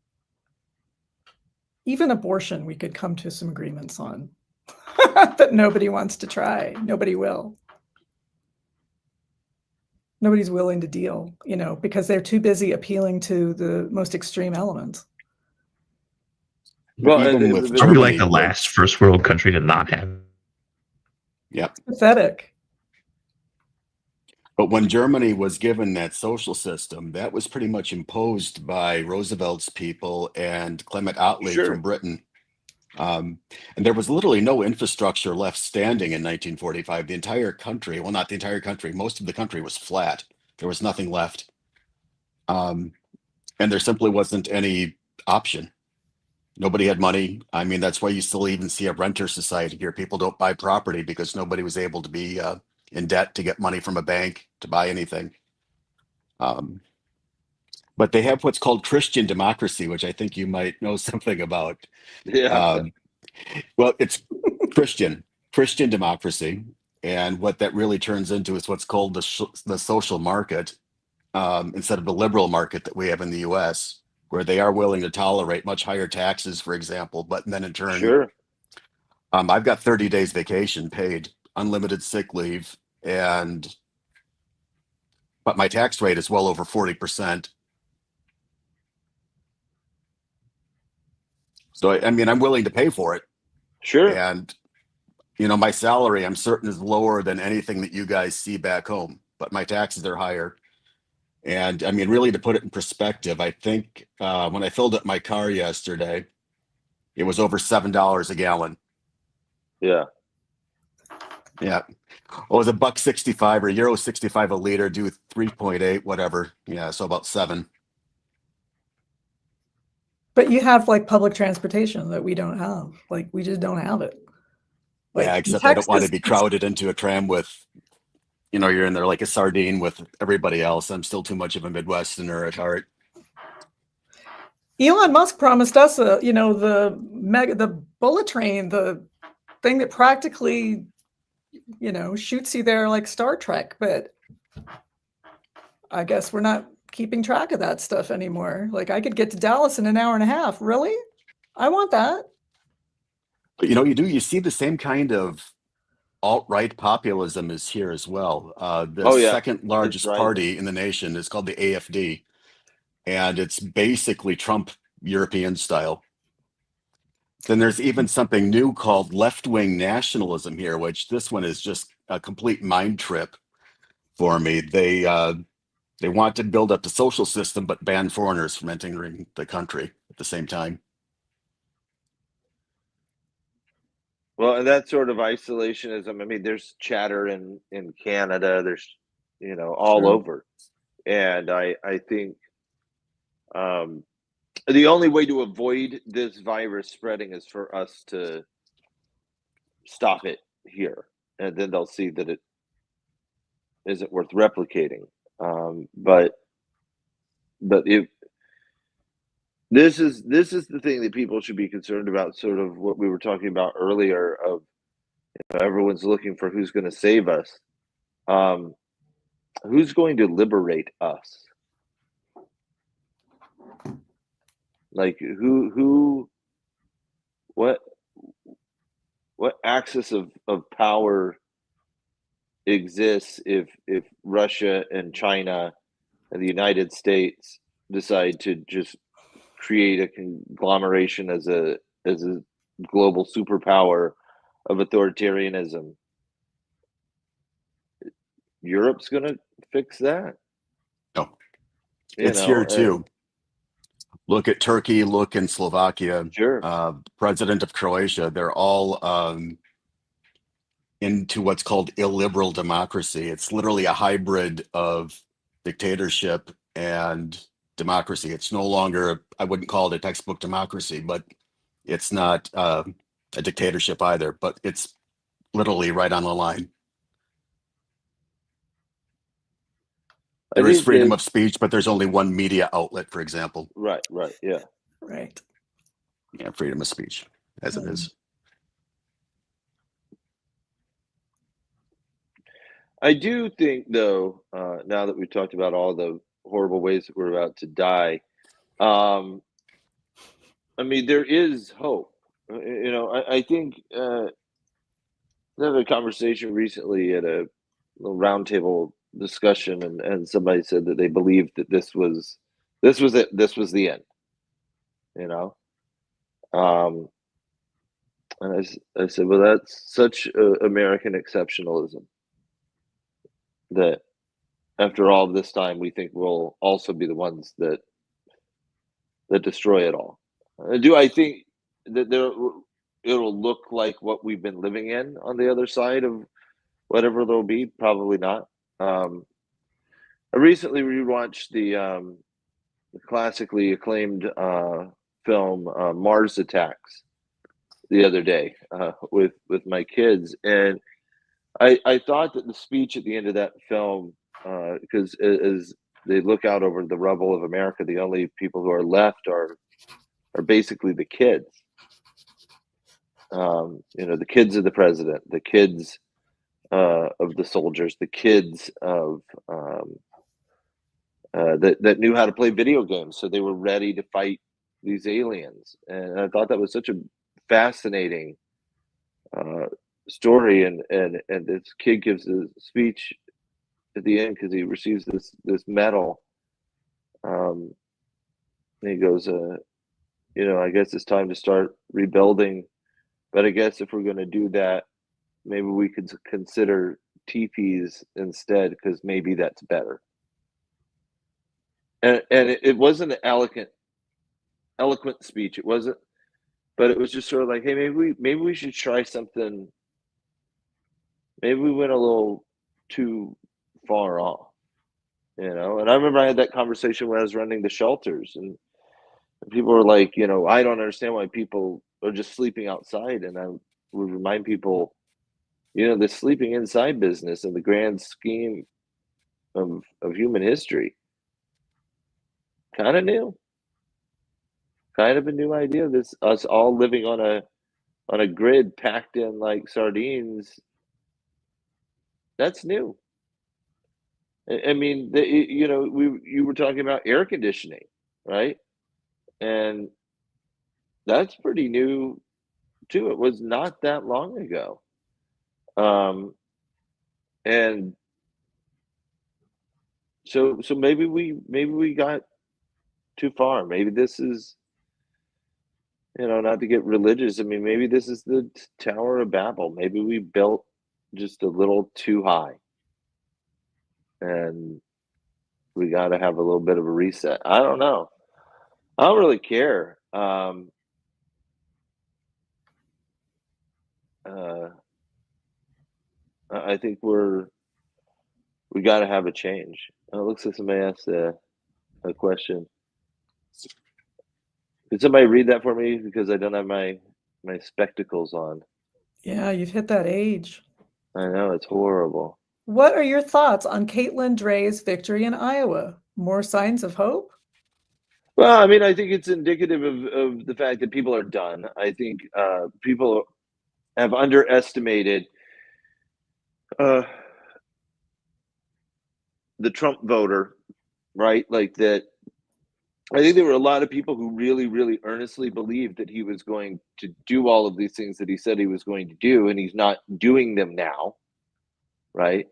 Even abortion, we could come to some agreements on that nobody wants to try. Nobody will. Nobody's willing to deal, because they're too busy appealing to the most extreme elements. Well, even with Are we Germany, like the last first world country to not have? Yep. It's pathetic. But when Germany was given that social system, that was pretty much imposed by Roosevelt's people and Clement Attlee from Britain. And there was literally no infrastructure left standing in 1945. The entire country, well, not the entire country, most of the country was flat. There was nothing left. And there simply wasn't any option. Nobody had money. I mean, that's why you still even see a renter society here. People don't buy property because nobody was able to be in debt to get money from a bank to buy anything. But they have what's called Christian democracy, which I think you might know something about. Yeah. Well, it's Christian democracy. And what that really turns into is what's called the social market, instead of the liberal market that we have in the US, where they are willing to tolerate much higher taxes, for example. But then in turn, I've got 30 days vacation paid, unlimited sick leave, but my tax rate is well over 40%. So, I mean, I'm willing to pay for it. And, my salary, I'm certain, is lower than anything that you guys see back home, but my taxes are higher. And I mean, really, to put it in perspective, I think when I filled up my car yesterday, it was over $7 a gallon. Yeah. Yeah. Well, it was $1.65 or €1.65 a liter, do 3.8, whatever. Yeah, so about 7. But you have like public transportation that we don't have. Like we just don't have it. Like, yeah, except I don't want to be crowded into a tram with, you're in there like a sardine with everybody else. I'm still too much of a Midwesterner at heart. Elon Musk promised us the bullet train, the thing that practically, shoots you there like Star Trek. But I guess we're not keeping track of that stuff anymore. Like I could get to Dallas in an hour and a half. Really? I want that. But you see the same kind of alt-right populism is here as well. The second largest party in the nation is called the AfD, and it's basically Trump European style. Then there's even something new called left-wing nationalism here, which this one is just a complete mind trip for me. They want to build up the social system, but ban foreigners from entering the country at the same time. Well, and that sort of isolationism, I mean, there's chatter in Canada, there's, all over. And I think the only way to avoid this virus spreading is for us to stop it here. And then they'll see that it isn't worth replicating. But if this is the thing that people should be concerned about, sort of what we were talking about earlier of everyone's looking for who's going to save us. Who's going to liberate us? Like what axis of power exists if Russia and China and the United States decide to just create a conglomeration as a global superpower of authoritarianism? Europe's going to fix that. No, it's here too. Look at Turkey, look in Slovakia, Sure. president of Croatia, they're all into what's called illiberal democracy. It's literally a hybrid of dictatorship and democracy. It's no longer, I wouldn't call it a textbook democracy, but it's not a dictatorship either, but it's literally right on the line. There is freedom of speech, but there's only one media outlet, for example. Right, yeah. Right. Yeah, freedom of speech, as it is. I do think, though, now that we've talked about all the horrible ways that we're about to die, I mean, there is hope. You know, I think I had a conversation recently at a little roundtable discussion, and somebody said that they believed that this was it. This was the end. You know, and I said, well, that's such American exceptionalism that after all this time, we think we'll also be the ones that destroy it all. Do I think that it'll look like what we've been living in on the other side of whatever there'll be? Probably not. I recently rewatched the classically acclaimed film Mars Attacks the other day with my kids, and I thought that the speech at the end of that film, because as they look out over the rubble of America, the only people who are left are basically the kids. You know, the kids of the president, the kids of the soldiers, the kids of that knew how to play video games, so they were ready to fight these aliens. And I thought that was such a fascinating story. And this kid gives a speech at the end because he receives this medal. And he goes, you know, I guess it's time to start rebuilding. But I guess if we're going to do that, maybe we could consider teepees instead, because maybe that's better. And it wasn't an eloquent speech. It wasn't, but it was just sort of like, hey, maybe we should try something. Maybe we went a little too far off, you know. And I remember I had that conversation when I was running the shelters, and people were like, you know, I don't understand why people are just sleeping outside. And I would remind people, you know, the sleeping inside business in the grand scheme of human history, kind of new, kind of a new idea. This us all living on a grid packed in like sardines. That's new. I mean, you know, you were talking about air conditioning, right? And that's pretty new too. It was not that long ago. And so maybe we got too far. Maybe this is, you know, not to get religious. I mean, maybe this is the Tower of Babel. Maybe we built just a little too high, and we got to have a little bit of a reset. I don't know. I don't really care. I think we got to have a change. It looks like somebody asked a question. Could somebody read that for me, because I don't have my spectacles on? Yeah, you've hit that age. I know, it's horrible. What are your thoughts on Caitlin Dre's victory in Iowa? More signs of hope? Well, I mean, I think it's indicative of the fact that people are done. I think people have underestimated the Trump voter, right? Like that. I think there were a lot of people who really, really earnestly believed that he was going to do all of these things that he said he was going to do, and he's not doing them now, right?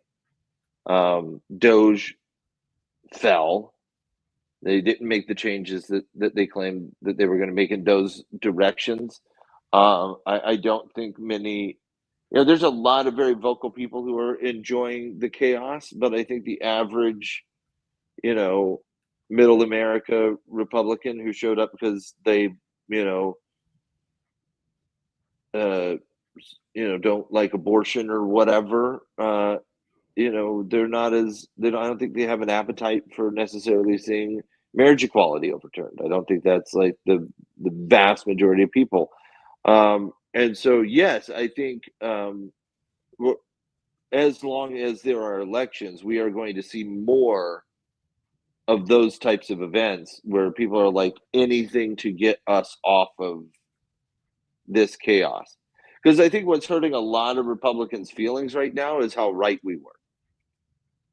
Doge fell. They didn't make the changes that they claimed that they were going to make in those directions. I don't think many, you know, there's a lot of very vocal people who are enjoying the chaos, but I think the average, you know, middle America Republican who showed up because they, you know, don't like abortion or whatever. You know, they're not as I don't think they have an appetite for necessarily seeing marriage equality overturned. I don't think that's like the vast majority of people. And so, yes, I think as long as there are elections, we are going to see more of those types of events where people are like anything to get us off of this chaos. Because I think what's hurting a lot of Republicans' feelings right now is how right we were.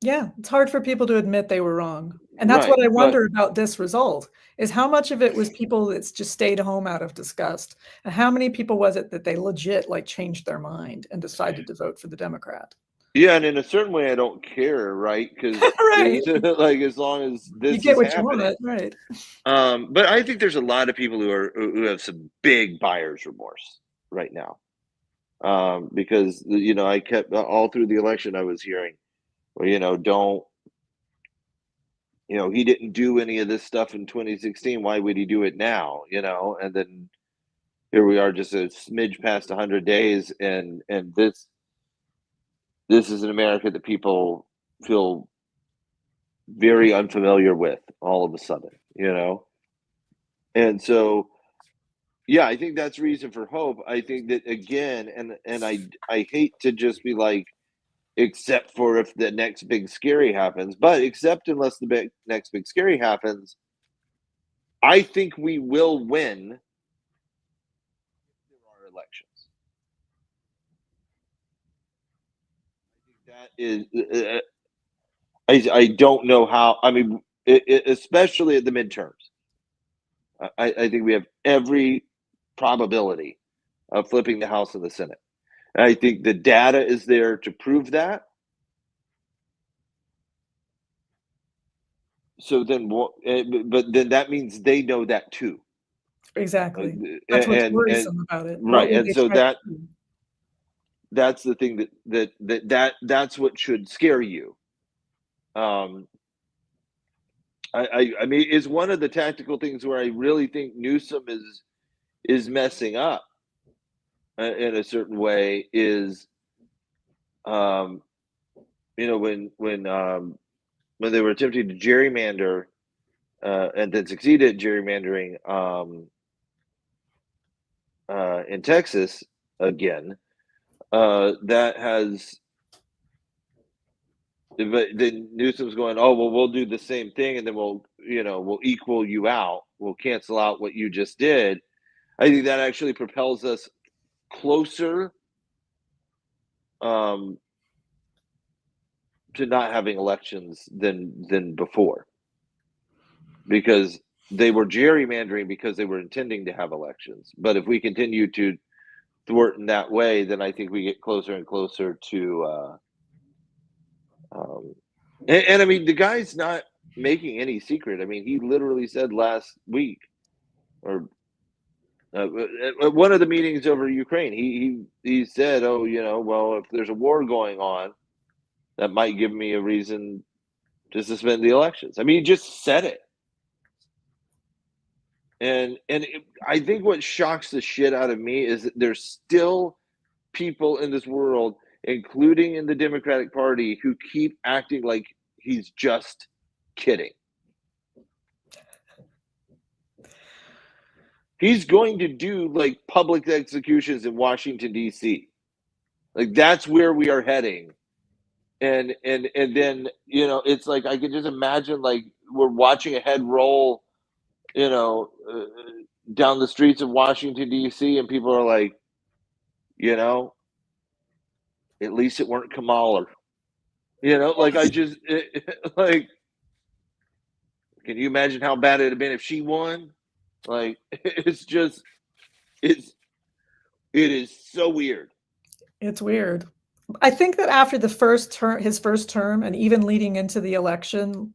Yeah, it's hard for people to admit they were wrong. And that's Right, what I but wonder about this result, is how much of it was people that just stayed home out of disgust, and how many people was it that they legit like changed their mind and decided to vote for the Democrat? yeah, and in a certain way, I don't care, right? Because Right. like as long as You this get is what you happening. want, right. But I think there's a lot of people who have some big buyer's remorse right now. Because I kept all through the election, I was hearing, well, don't, he didn't do any of this stuff in 2016. Why would he do it now? And then here we are, just a smidge past 100 days, and this is an America that people feel very unfamiliar with all of a sudden. And so, yeah, I think that's reason for hope. I think that again, and I hate to just be like, except for if the next big scary happens, but except unless the next big scary happens, I think we will win if there are elections. I think that is, I don't know how. I mean, especially at the midterms, I think we have every probability of flipping the House and the Senate. And I think the data is there to prove that. So then, but then that means they know that too. Exactly. That's what's And worrisome about it. What right, will and they so try to do? that's the thing that's what should scare you. Um, I mean, it's one of the tactical things where I really think Newsom is messing up in a certain way is, um, when they were attempting to gerrymander and then succeeded at gerrymandering in Texas again, that has. But then Newsom's going, oh well, we'll do the same thing, and then we'll equal you out. We'll cancel out what you just did. I think that actually propels us closer to not having elections than before, because they were gerrymandering because they were intending to have elections. But if we continue to thwart in that way, then I think we get closer and closer to. And I mean, the guy's not making any secret. I mean, he literally said last week, or at one of the meetings over Ukraine, he said, "Oh, well, if there's a war going on, that might give me a reason to suspend the elections." I mean, he just said it. And I think what shocks the shit out of me is that there's still people in this world, including in the Democratic Party, who keep acting like he's just kidding. He's going to do like public executions in Washington, D.C. Like that's where we are heading. And then, it's like I can just imagine like we're watching a head roll, down the streets of Washington, D.C., and people are like, at least it weren't Kamala. Like I just, like, can you imagine how bad it'd have been if she won? Like, it is so weird. It's weird. I think that after his first term, and even leading into the election,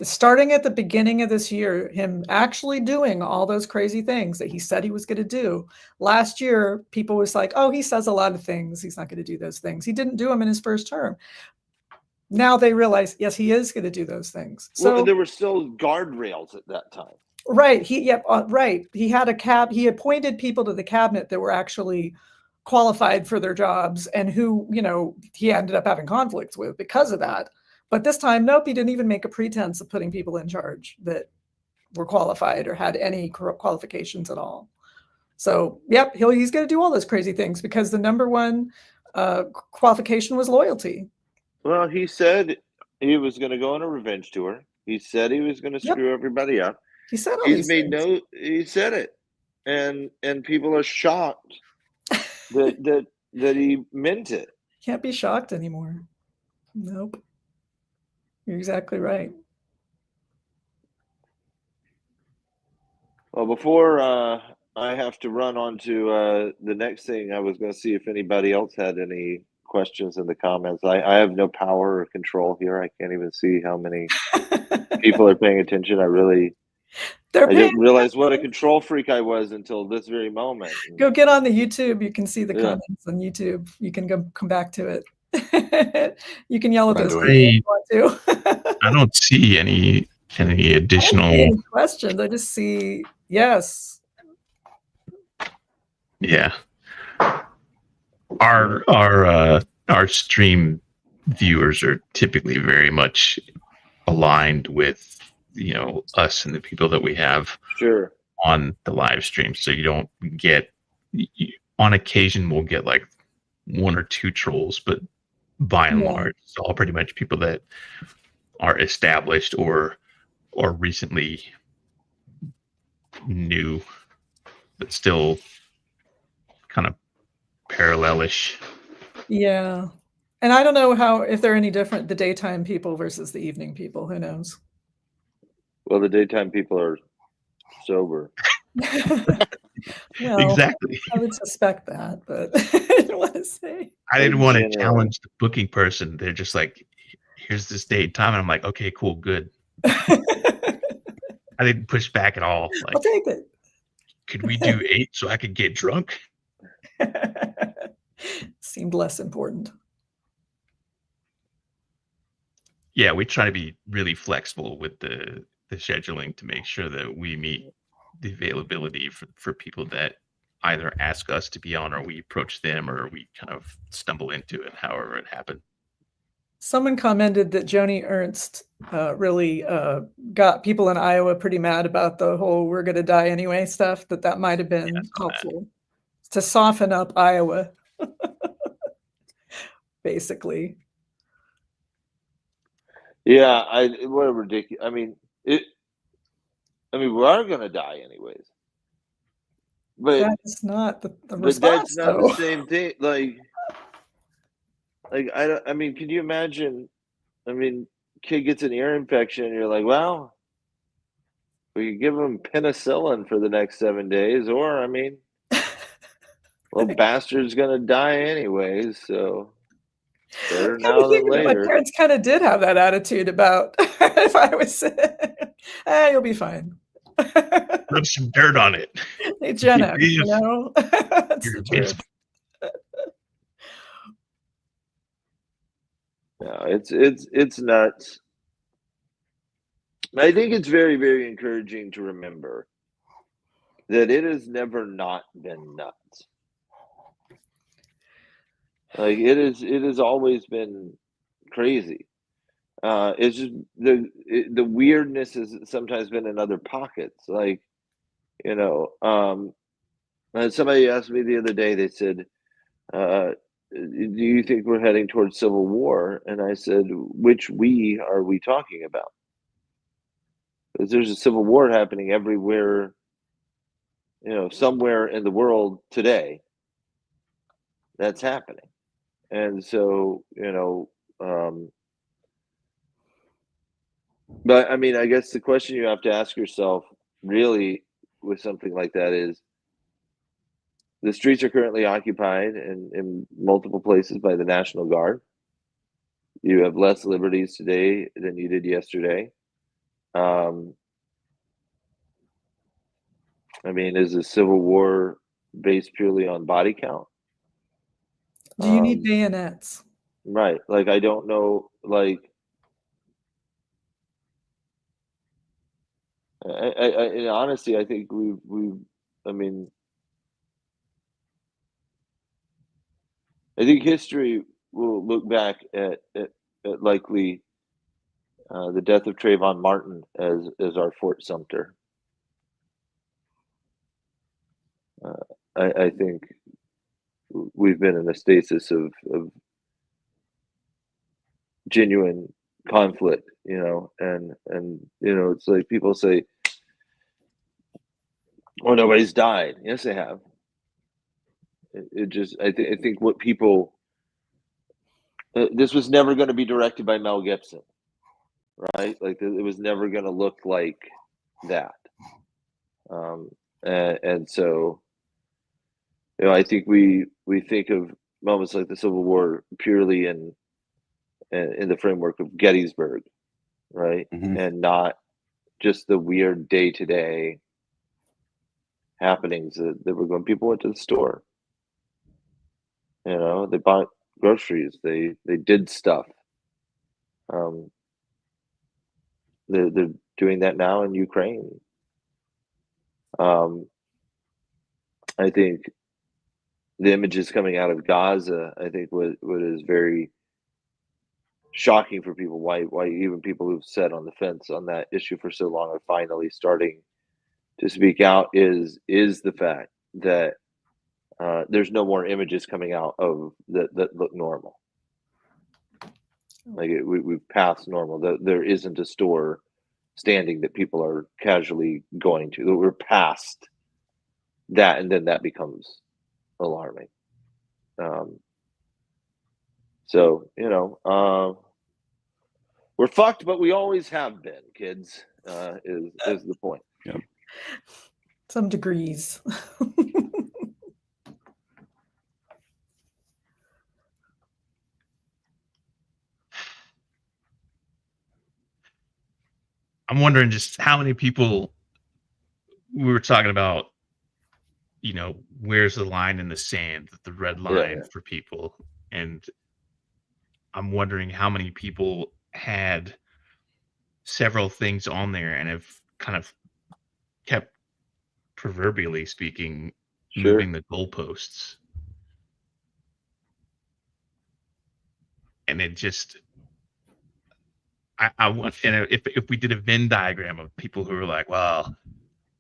starting at the beginning of this year, him actually doing all those crazy things that he said he was going to do. Last year, people was like, oh, he says a lot of things. He's not going to do those things. He didn't do them in his first term. Now they realize, yes, he is going to do those things. So well, there were still guardrails at that time. right, right. He had he appointed people to the cabinet that were actually qualified for their jobs and who, he ended up having conflicts with because of that. But this time, nope, he didn't even make a pretense of putting people in charge that were qualified or had any qualifications at all. So, yep, he's going to do all those crazy things because the number one qualification was loyalty. Well, he said he was going to go on a revenge tour. He said he was going to screw everybody up. He said all these things. He said it, and people are shocked that he meant it. Can't be shocked anymore. Nope. You're exactly right. Well, before I have to run on to the next thing, I was going to see if anybody else had any questions in the comments. I have no power or control here. I can't even see how many people are paying attention. I didn't realize what a control freak I was until this very moment. Go get on the YouTube. You can see the comments on YouTube. You can come back to it. You can yell at those if you want to. I don't see any additional any questions. I just see yes. Yeah. Our stream viewers are typically very much aligned with us and the people that we have on the live stream. So you don't get on occasion we'll get like one or two trolls, but by and large it's all pretty much people that are established or recently new, but still kind of parallelish. Yeah. And I don't know if they're any different, the daytime people versus the evening people. Who knows? Well, the daytime people are sober. Well, exactly. I would suspect that, but I didn't want to say. I didn't want to challenge the booking person. They're just like, here's this date and time. And I'm like, okay, cool, good. I didn't push back at all. Like, I'll take it. Could we do 8 so I could get drunk? Seemed less important. Yeah, we try to be really flexible with the scheduling to make sure that we meet the availability for people that either ask us to be on or we approach them or we kind of stumble into it, however it happened. Someone commented that Joni Ernst really got people in Iowa pretty mad about the whole "we're going to die anyway" stuff, that might have been helpful to soften up Iowa, basically. Yeah, what a ridiculous. I mean, we are going to die anyways. But that's not the But response, that's not though. the same thing. Like I mean, can you imagine? I mean, kid gets an ear infection, and you're like, well, we could give him penicillin for the next 7 days, or I mean, little bastard's gonna die anyways, so better now than later. My parents kind of did have that attitude about if I was sick, you'll be fine. Rub some dirt on it. Hey, Gen X, That's the truth. No, it's nuts. I think it's very, very encouraging to remember that it has never not been nuts. Like it has always been crazy. It's just the weirdness has sometimes been in other pockets. Like, somebody asked me the other day, they said, do you think we're heading towards civil war? And I said, which we are we talking about? Because there's a civil war happening everywhere, somewhere in the world today. That's happening. And so, but I mean, I guess the question you have to ask yourself really with something like that is, the streets are currently occupied in multiple places by the National Guard. You have less liberties today than you did yesterday. I mean, is the Civil War based purely on body count? Do you need bayonets? Right. Like, I don't know, like, and honestly, I think I mean, I think history will look back at likely the death of Trayvon Martin as our Fort Sumter. I think we've been in a stasis of genuine conflict, and it's like people say, "Oh, nobody's died." Yes, they have. It just, I think what people, this was never going to be directed by Mel Gibson, right? Like, it was never going to look like that. And so, I think we think of moments like the Civil War purely in the framework of Gettysburg, right? Mhm. And not just the weird day-to-day happenings that were going. People went to the store, they bought groceries, they did stuff. They're doing that now in Ukraine. I think the images coming out of Gaza, I think what is very shocking for people, why even people who've sat on the fence on that issue for so long are finally starting to speak out, is the fact that there's no more images coming out of that look normal. Like, we've passed normal. There isn't a store standing that people are casually going to. We're past that, and then that becomes alarming. So, we're fucked, but we always have been, kids, is the point. Yep. Some degrees. I'm wondering just how many people we were talking about, where's the line in the sand, the red line for people. And I'm wondering how many people had several things on there and have kind of kept, proverbially speaking, moving the goalposts. And it just, I want, and if we did a Venn diagram of people who are like, well,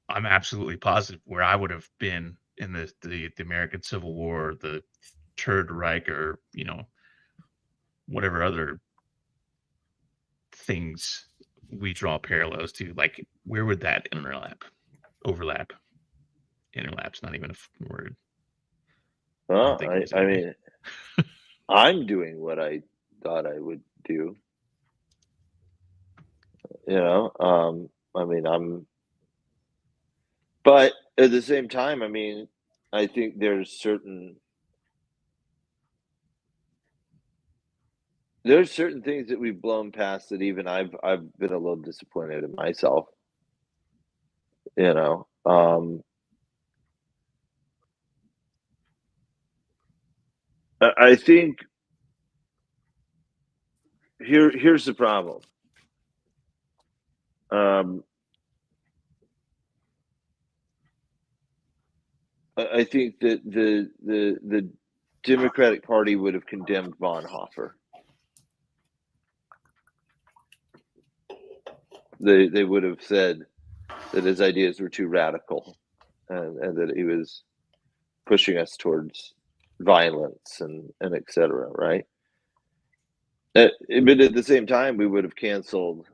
I'm absolutely positive where I would have been in the American Civil War, the Third Reich, or whatever other things we draw parallels to, like, where would that overlap? Interlap's not even a word. Well, I mean, I'm doing what I thought I would do. I mean, but at the same time, I mean, I think there's certain things that we've blown past that even I've been a little disappointed in myself. I think here's the problem. I think that the Democratic Party would have condemned Bonhoeffer. They would have said that his ideas were too radical, and that he was pushing us towards violence and etc. Right? But at the same time, we would have canceled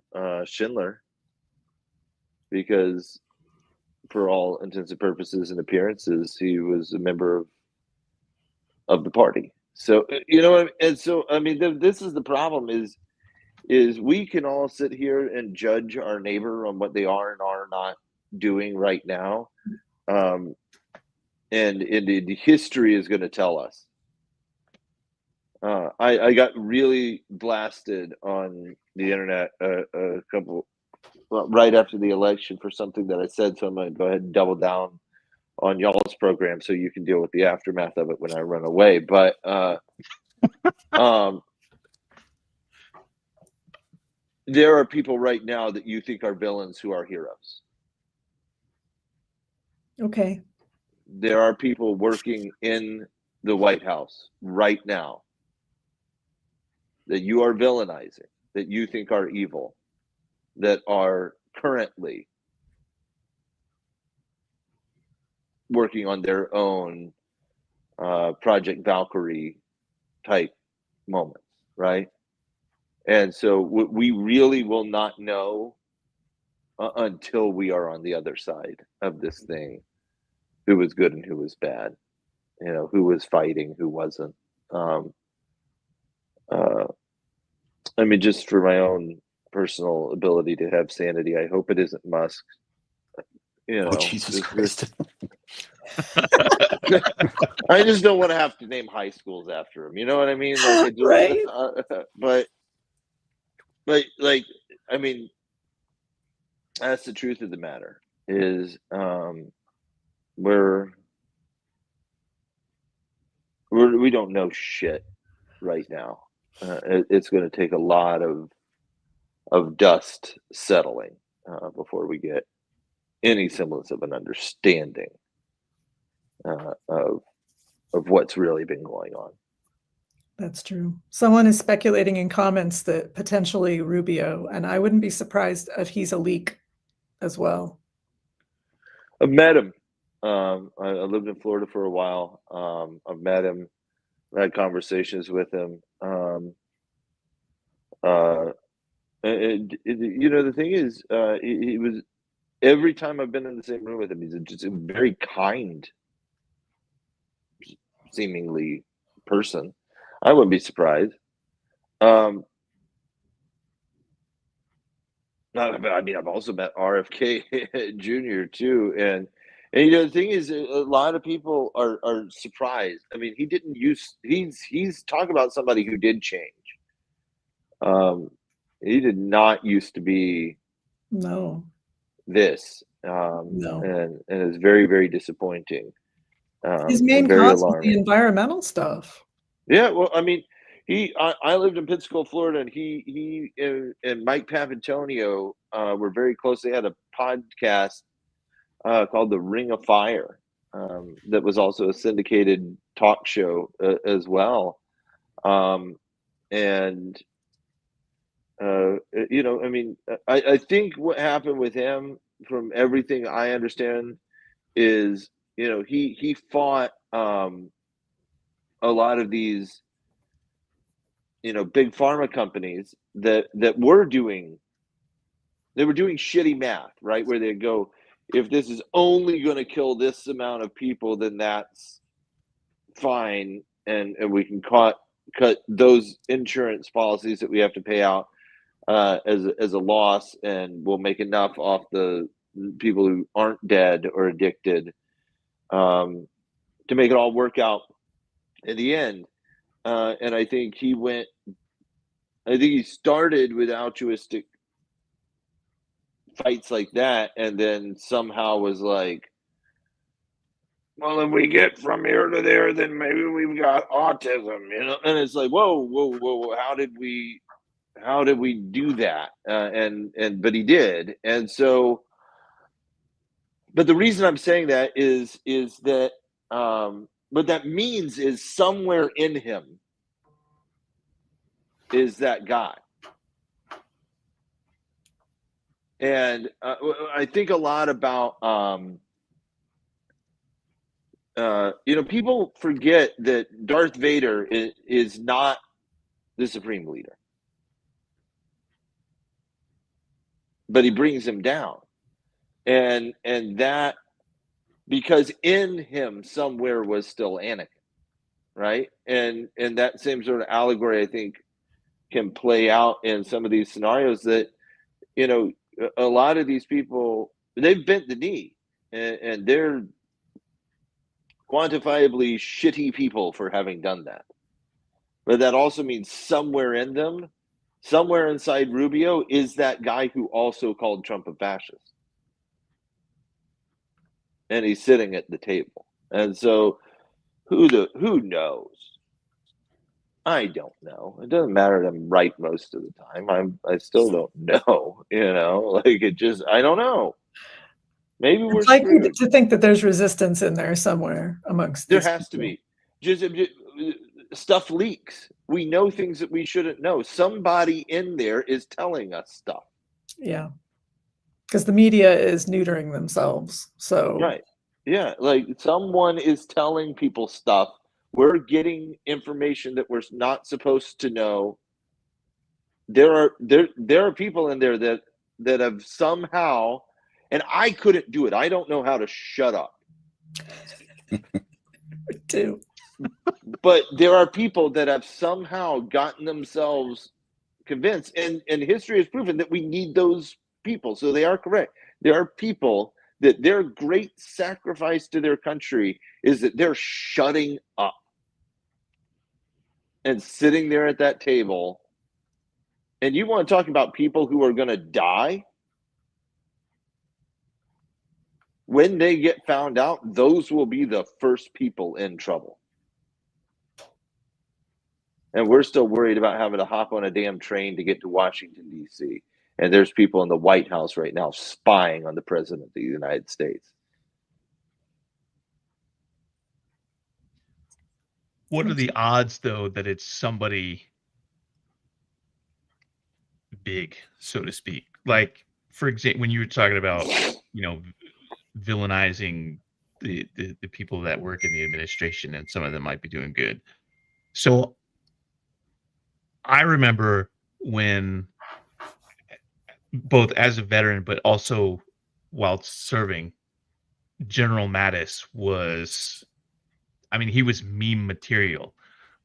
Schindler, because for all intents and purposes and appearances, he was a member of the party. So and so I mean, this is the problem: is we can all sit here and judge our neighbor on what they are and are not doing right now, and history is going to tell us. I got really blasted on the internet right after the election for something that I said, so I'm going to go ahead and double down on y'all's program so you can deal with the aftermath of it when I run away. But there are people right now that you think are villains who are heroes. Okay. There are people working in the White House right now that you are villainizing, that you think are evil, that are currently working on their own Project Valkyrie type moments, right? And so we really will not know until we are on the other side of this thing, who was good and who was bad, you know, who was fighting, who wasn't. Um, uh, I mean, just for my own personal ability to have sanity, I hope it isn't Musk. You know, Oh, Jesus Christ. I just don't want to have to name high schools after him. You know what I mean? Like, it just, Right. but like, I mean, that's the truth of the matter. Is we don't know shit right now. It's going to take a lot of dust settling before we get any semblance of an understanding of what's really been going on. That's true. Someone is speculating in comments that potentially Rubio, and I wouldn't be surprised if he's a leak as well. I've met him. I lived in Florida for a while. I've met him, had conversations with him. You know, the thing is, he was, every time I've been in the same room with him, he's just a very kind, seemingly person. I wouldn't be surprised. I mean, I've also met RFK Jr. too, and you know, the thing is, a lot of people are surprised. I mean, he didn't use. He's talking about somebody who did change. He did not used to be No, this, no. and it's very, very disappointing. His And main very cause was the alarming. environmental stuff. Yeah, well, I mean, I lived in Pensacola, Florida, and he and Mike Papantonio were very close. They had a podcast called The Ring of Fire that was also a syndicated talk show as well. And you know, I mean, I think what happened with him, from everything I understand, is, you know, he fought a lot of these, you know, big pharma companies that were doing, they were doing shitty math, right? Where they go, if this is only going to kill this amount of people, then that's fine, and we can cut those insurance policies that we have to pay out as a loss, and we'll make enough off the people who aren't dead or addicted to make it all work out in the end. And I think he started with altruistic fights like that, and then somehow was like, well, if we get from here to there, then maybe we've got autism, you know? And it's like, whoa, how did we do that? But he did. And so, but the reason I'm saying that is that, what that means is somewhere in him is that guy. And I think a lot about, you know, people forget that Darth Vader is not the supreme leader, but he brings him down, and that, because in him somewhere was still Anakin, right? And that same sort of allegory, I think, can play out in some of these scenarios, that, you know, a lot of these people, they've bent the knee, and they're quantifiably shitty people for having done that. But that also means somewhere in them, somewhere inside Rubio, is that guy who also called Trump a fascist. And he's sitting at the table. And so who knows? I don't know. It doesn't matter that I'm right most of the time. I still don't know. Like it just I don't know. Maybe we're It's likely screwed. to think that there's resistance in there somewhere amongst There these has to people. be. Just stuff leaks. We know things that we shouldn't know. Somebody in there is telling us stuff. Yeah. Because the media is neutering themselves. So Right. Yeah. Like someone is telling people stuff. We're getting information that we're not supposed to know. There are people in there that have somehow, and I couldn't do it. I don't know how to shut up. too. But there are people that have somehow gotten themselves convinced, and history has proven that we need those people. So they are correct. There are people that their great sacrifice to their country is that they're shutting up and sitting there at that table. And you want to talk about people who are going to die? When they get found out, those will be the first people in trouble. And we're still worried about having to hop on a damn train to get to Washington, D.C. And there's people in the White House right now spying on the President of the United States. What are the odds, though, that it's somebody big, so to speak? Like, for example, when you were talking about, villainizing the people that work in the administration, and some of them might be doing good. So I remember when, both as a veteran, but also while serving, General Mattis was, he was meme material.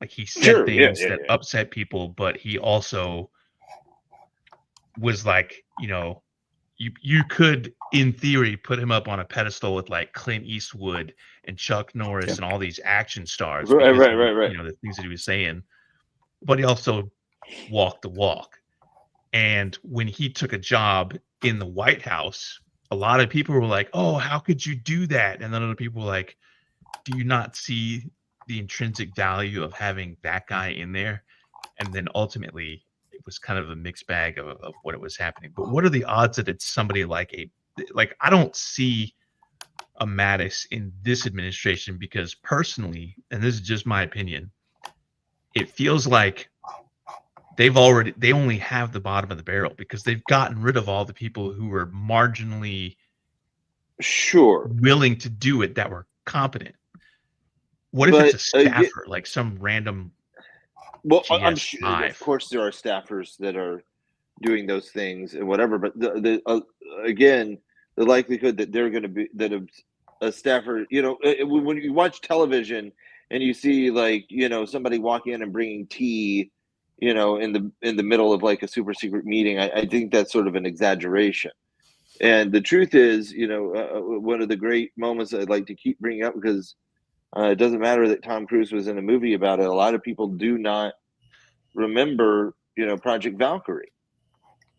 Like he said Sure, yeah, things that upset people, but he also was like, you could, in theory, put him up on a pedestal with like Clint Eastwood and Chuck Norris and all these action stars Right. because of, the things that he was saying. But he also walked the walk. And when he took a job in the White House, a lot of people were like, "Oh, how could you do that?" And then other people were like, "Do you not see the intrinsic value of having that guy in there?" And then ultimately, it was kind of a mixed bag of what it was happening. But what are the odds that it's somebody like I don't see a Mattis in this administration, because personally, and this is just my opinion, it feels like they only have the bottom of the barrel because they've gotten rid of all the people who were marginally willing to do it, that were competent. What if it's a staffer, like some random? Well, I'm sure, of course, there are staffers that are doing those things and whatever. But again, the likelihood that they're going to be a staffer, when you watch television and you see like somebody walk in and bringing tea, in the middle of like a super secret meeting, I think that's sort of an exaggeration. And the truth is, one of the great moments I'd like to keep bringing up, because it doesn't matter that Tom Cruise was in a movie about it. A lot of people do not remember, Project Valkyrie.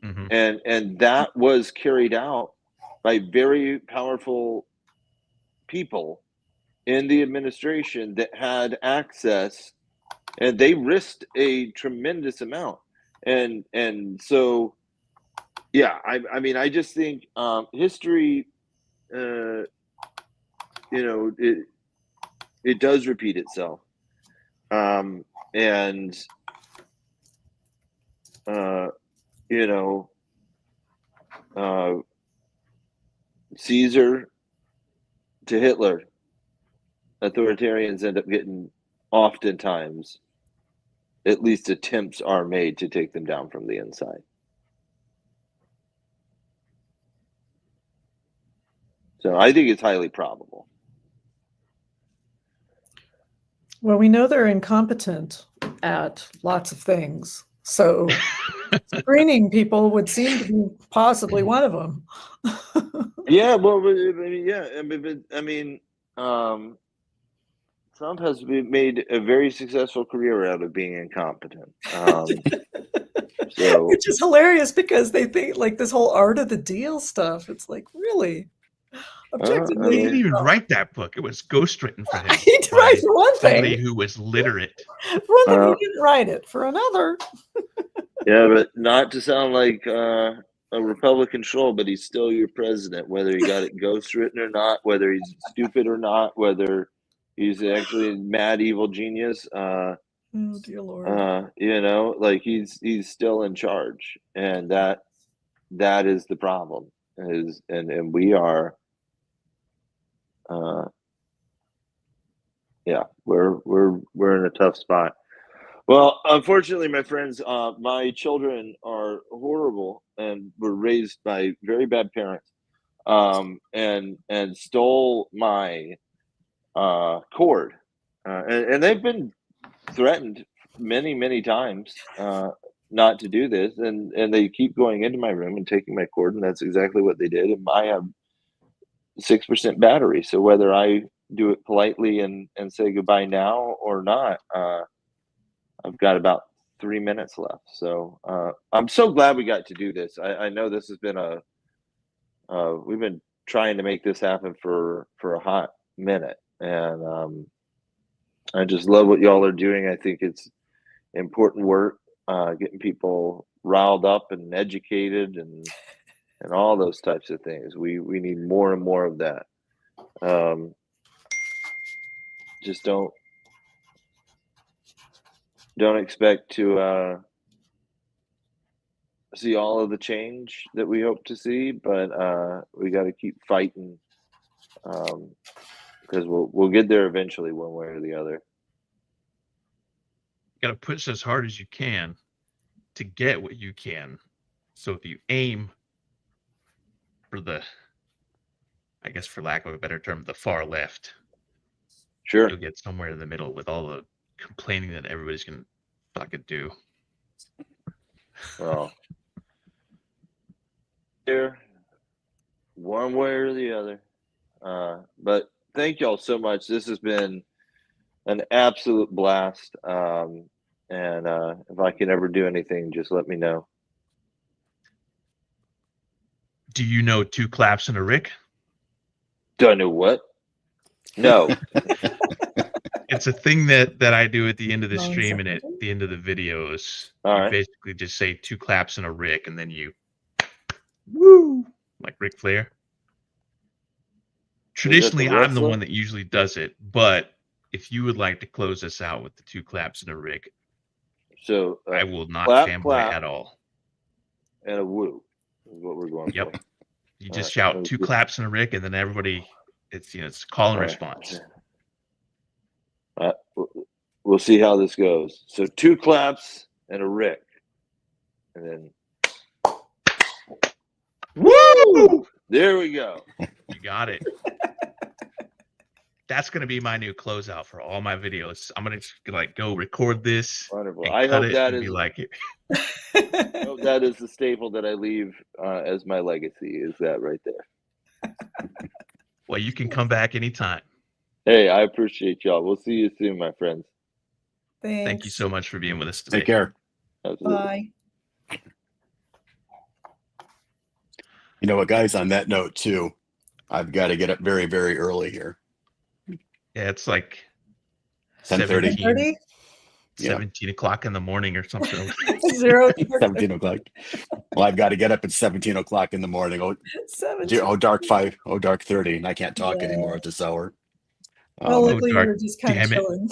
Mm-hmm. And that was carried out by very powerful people in the administration that had access, and they risked a tremendous amount. And so, yeah, I just think history, it does repeat itself. And Caesar to Hitler, authoritarians end up getting, oftentimes, at least attempts are made to take them down from the inside. So I think it's highly probable. Well, we know they're incompetent at lots of things. So screening people would seem to be possibly one of them. Yeah, well, Trump has made a very successful career out of being incompetent. So, which is hilarious because they think like this whole art of the deal stuff. It's like, really? Objectively, He didn't even write that book. It was ghostwritten for him he'd by write for one somebody thing. who was literate. For one thing, he didn't write it. For another, Yeah, but not to sound like a Republican troll, but he's still your president, whether he got it ghostwritten or not, whether he's stupid or not, whether he's actually a mad evil genius. oh dear Lord. You know, like he's still in charge, and that is the problem. And we are, yeah, we're in a tough spot. Well, unfortunately, my friends, my children are horrible and were raised by very bad parents, and stole my cord, and they've been threatened many times not to do this, and they keep going into my room and taking my cord, and that's exactly what they did. And I have 6% battery, so whether I do it politely and say goodbye now or not, I've got about 3 minutes left. So I'm so glad we got to do this. I know this has been we've been trying to make this happen for a hot minute, and I just love what y'all are doing. I think it's important work, getting people riled up and educated and all those types of things. We need more and more of that. Just don't expect to see all of the change that we hope to see, but we got to keep fighting, because we'll get there eventually, one way or the other. You got to push as hard as you can to get what you can. So if you aim for the, I guess for lack of a better term, the far left, Sure. you'll get somewhere in the middle with all the complaining that everybody's gonna fucking do. Well, here, one way or the other. But thank y'all so much. This has been an absolute blast. And if I can ever do anything, just let me know. Do you know 2 claps and a Rick? Do I know what? No. It's a thing that I do at the end of the Non stream and at sequitur? the end of the videos. All You right. basically just say 2 claps and a Rick, and then you woo like Ric Flair. Traditionally, I'm the wrestler? one that usually does it, but if you would like to close us out with the 2 claps and a Rick, So I will not clap, fanboy clap. at all. And a woo is what we're going Yep. for. You All just right. shout Let's 2 get- claps and a Rick, and then everybody, it's call and All right. response. We'll see how this goes. So 2 claps and a Rick. And then Woo! there we go. You got it. That's gonna be my new closeout for all my videos. I'm gonna like go record this Wonderful. and I cut hope it that and is be like it. I hope that is the staple that I leave as my legacy, is that right there. Well, you can come back anytime. Hey, I appreciate y'all. We'll see you soon, my friends. Thanks. Thank you so much for being with us today. Take care. Absolutely. Bye. You know what, guys, on that note, too, I've got to get up very, very early here. Yeah, it's like 10:30. 10:30? 17 o'clock in the morning or something. 17 o'clock. Well, I've got to get up at 17 o'clock in the morning. Dark 30, and I can't talk Yeah. anymore at this hour. Well, luckily dark, you were just kind of damn it. chilling.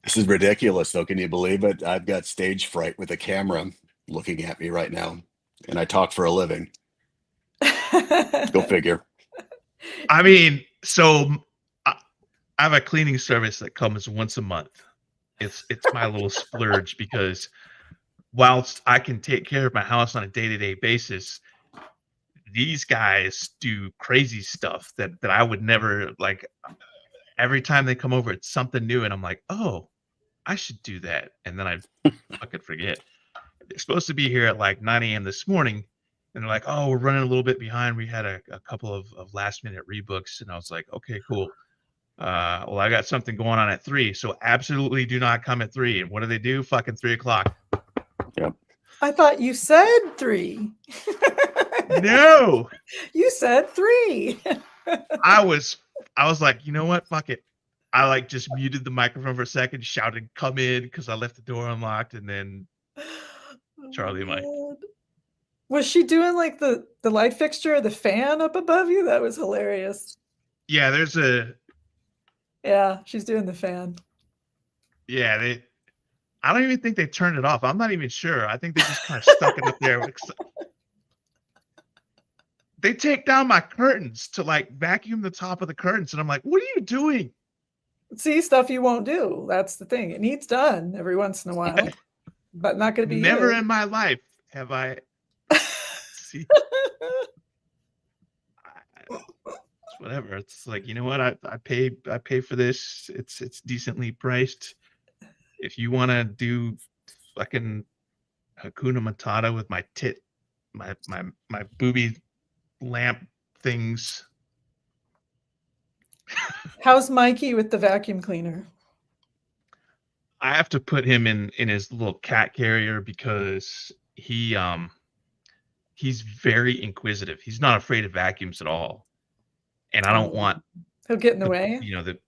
This is ridiculous, though. Can you believe it? I've got stage fright with a camera looking at me right now, and I talk for a living. Go figure. I mean, so I have a cleaning service that comes once a month. It's my little splurge, because whilst I can take care of my house on a day-to-day basis, these guys do crazy stuff that I would never, like, every time they come over, it's something new, and I'm like, oh, I should do that. And then I fucking forget. They're supposed to be here at like 9 a.m. this morning, and they're like, oh, we're running a little bit behind. We had a couple of last-minute rebooks, and I was like, okay, cool. Well, I got something going on at 3, so absolutely do not come at 3. And what do? Fucking 3 o'clock. Yep. I thought you said 3. No, You said 3. I was like, you know what? Fuck it. I like just muted the microphone for a second, shouted, "Come in," because I left the door unlocked, and then Oh Charlie and my I. God. Was she doing like the light fixture or the fan up above you? That was hilarious. Yeah, there's a Yeah, she's doing the fan. yeah. I don't even think they turned it off. I'm not even sure. I think they just kind of stuck it up there. They take down my curtains to like vacuum the top of the curtains, and I'm like, "What are you doing?" See, stuff you won't do. That's the thing. It needs done every once in a while, but not going to be Never you. in my life have I. See, it's whatever. It's like, you know what? I pay for this. It's decently priced. If you want to do fucking Hakuna Matata with my booby lamp things. How's Mikey with the vacuum cleaner? I have to put him in his little cat carrier because he's very inquisitive. He's not afraid of vacuums at all. And I don't want He'll get in the way.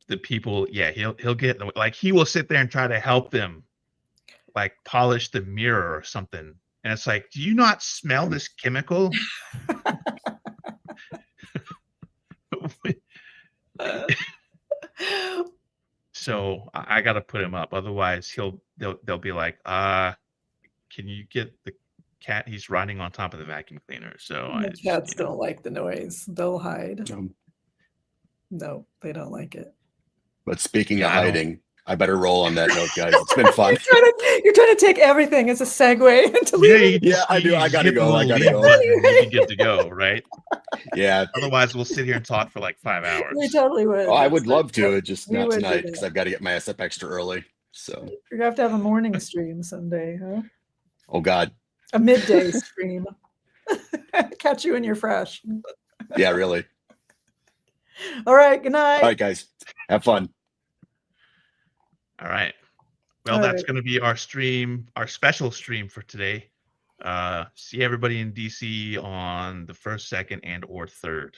the people, yeah, he'll get in the way. Like he will sit there and try to help them like polish the mirror or something. And it's like, do you not smell this chemical? So I got to put him up. Otherwise they'll be like, can you get the cat? He's riding on top of the vacuum cleaner. So The cats don't like the noise. They'll hide. No, they don't like it. But speaking Yeah, of I don't- hiding, I better roll on that note, guys. It's been fun. You're trying to take everything as a segue into leaving. Yeah, I do. I gotta hit the go. I little gotta leave go. button and you'll be good to go, right? Yeah. Otherwise, we'll sit here and talk for like 5 hours. We totally would. Oh, I would love to, just We not would do tonight that. because I've got to get my ass up extra early. So, You're gonna have a morning stream someday, huh? oh God. A midday stream. Catch you when you're fresh. Yeah, really. All right. Good night. All right, guys. Have fun. All right. Well, All that's right. going to be our stream, our special stream for today. See everybody in DC on the 1st, 2nd, and/or 3rd.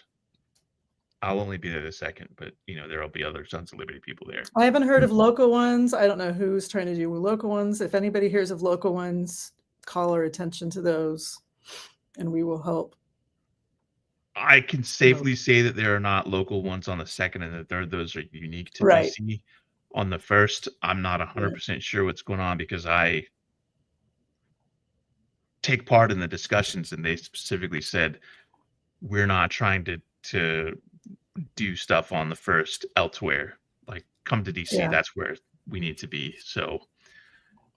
I'll only be there the 2nd, but there'll be other Sons of Liberty people there. I haven't heard of local ones. I don't know who's trying to do local ones. If anybody hears of local ones, call our attention to those, and we will help. I can safely say that there are not local ones on the 2nd and the 3rd. Those are unique to Right. DC. On the 1st, I'm not 100% sure what's going on because I take part in the discussions, and they specifically said we're not trying to do stuff on the 1st elsewhere. Like, come to DC. Yeah. That's where we need to be. So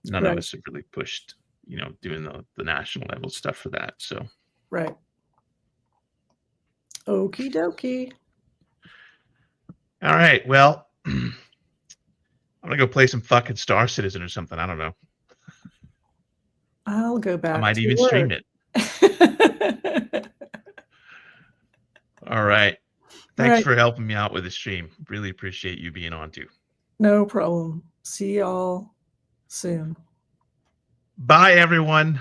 none Right. of us have really pushed, doing the national level stuff for that. So Right. Okie dokie. all right. Well, I'm gonna go play some fucking Star Citizen or something. I don't know. I'll go back. I might to even work. stream it. All right. Thanks right. for helping me out with the stream. Really appreciate you being on too. No problem. See y'all soon. Bye, everyone.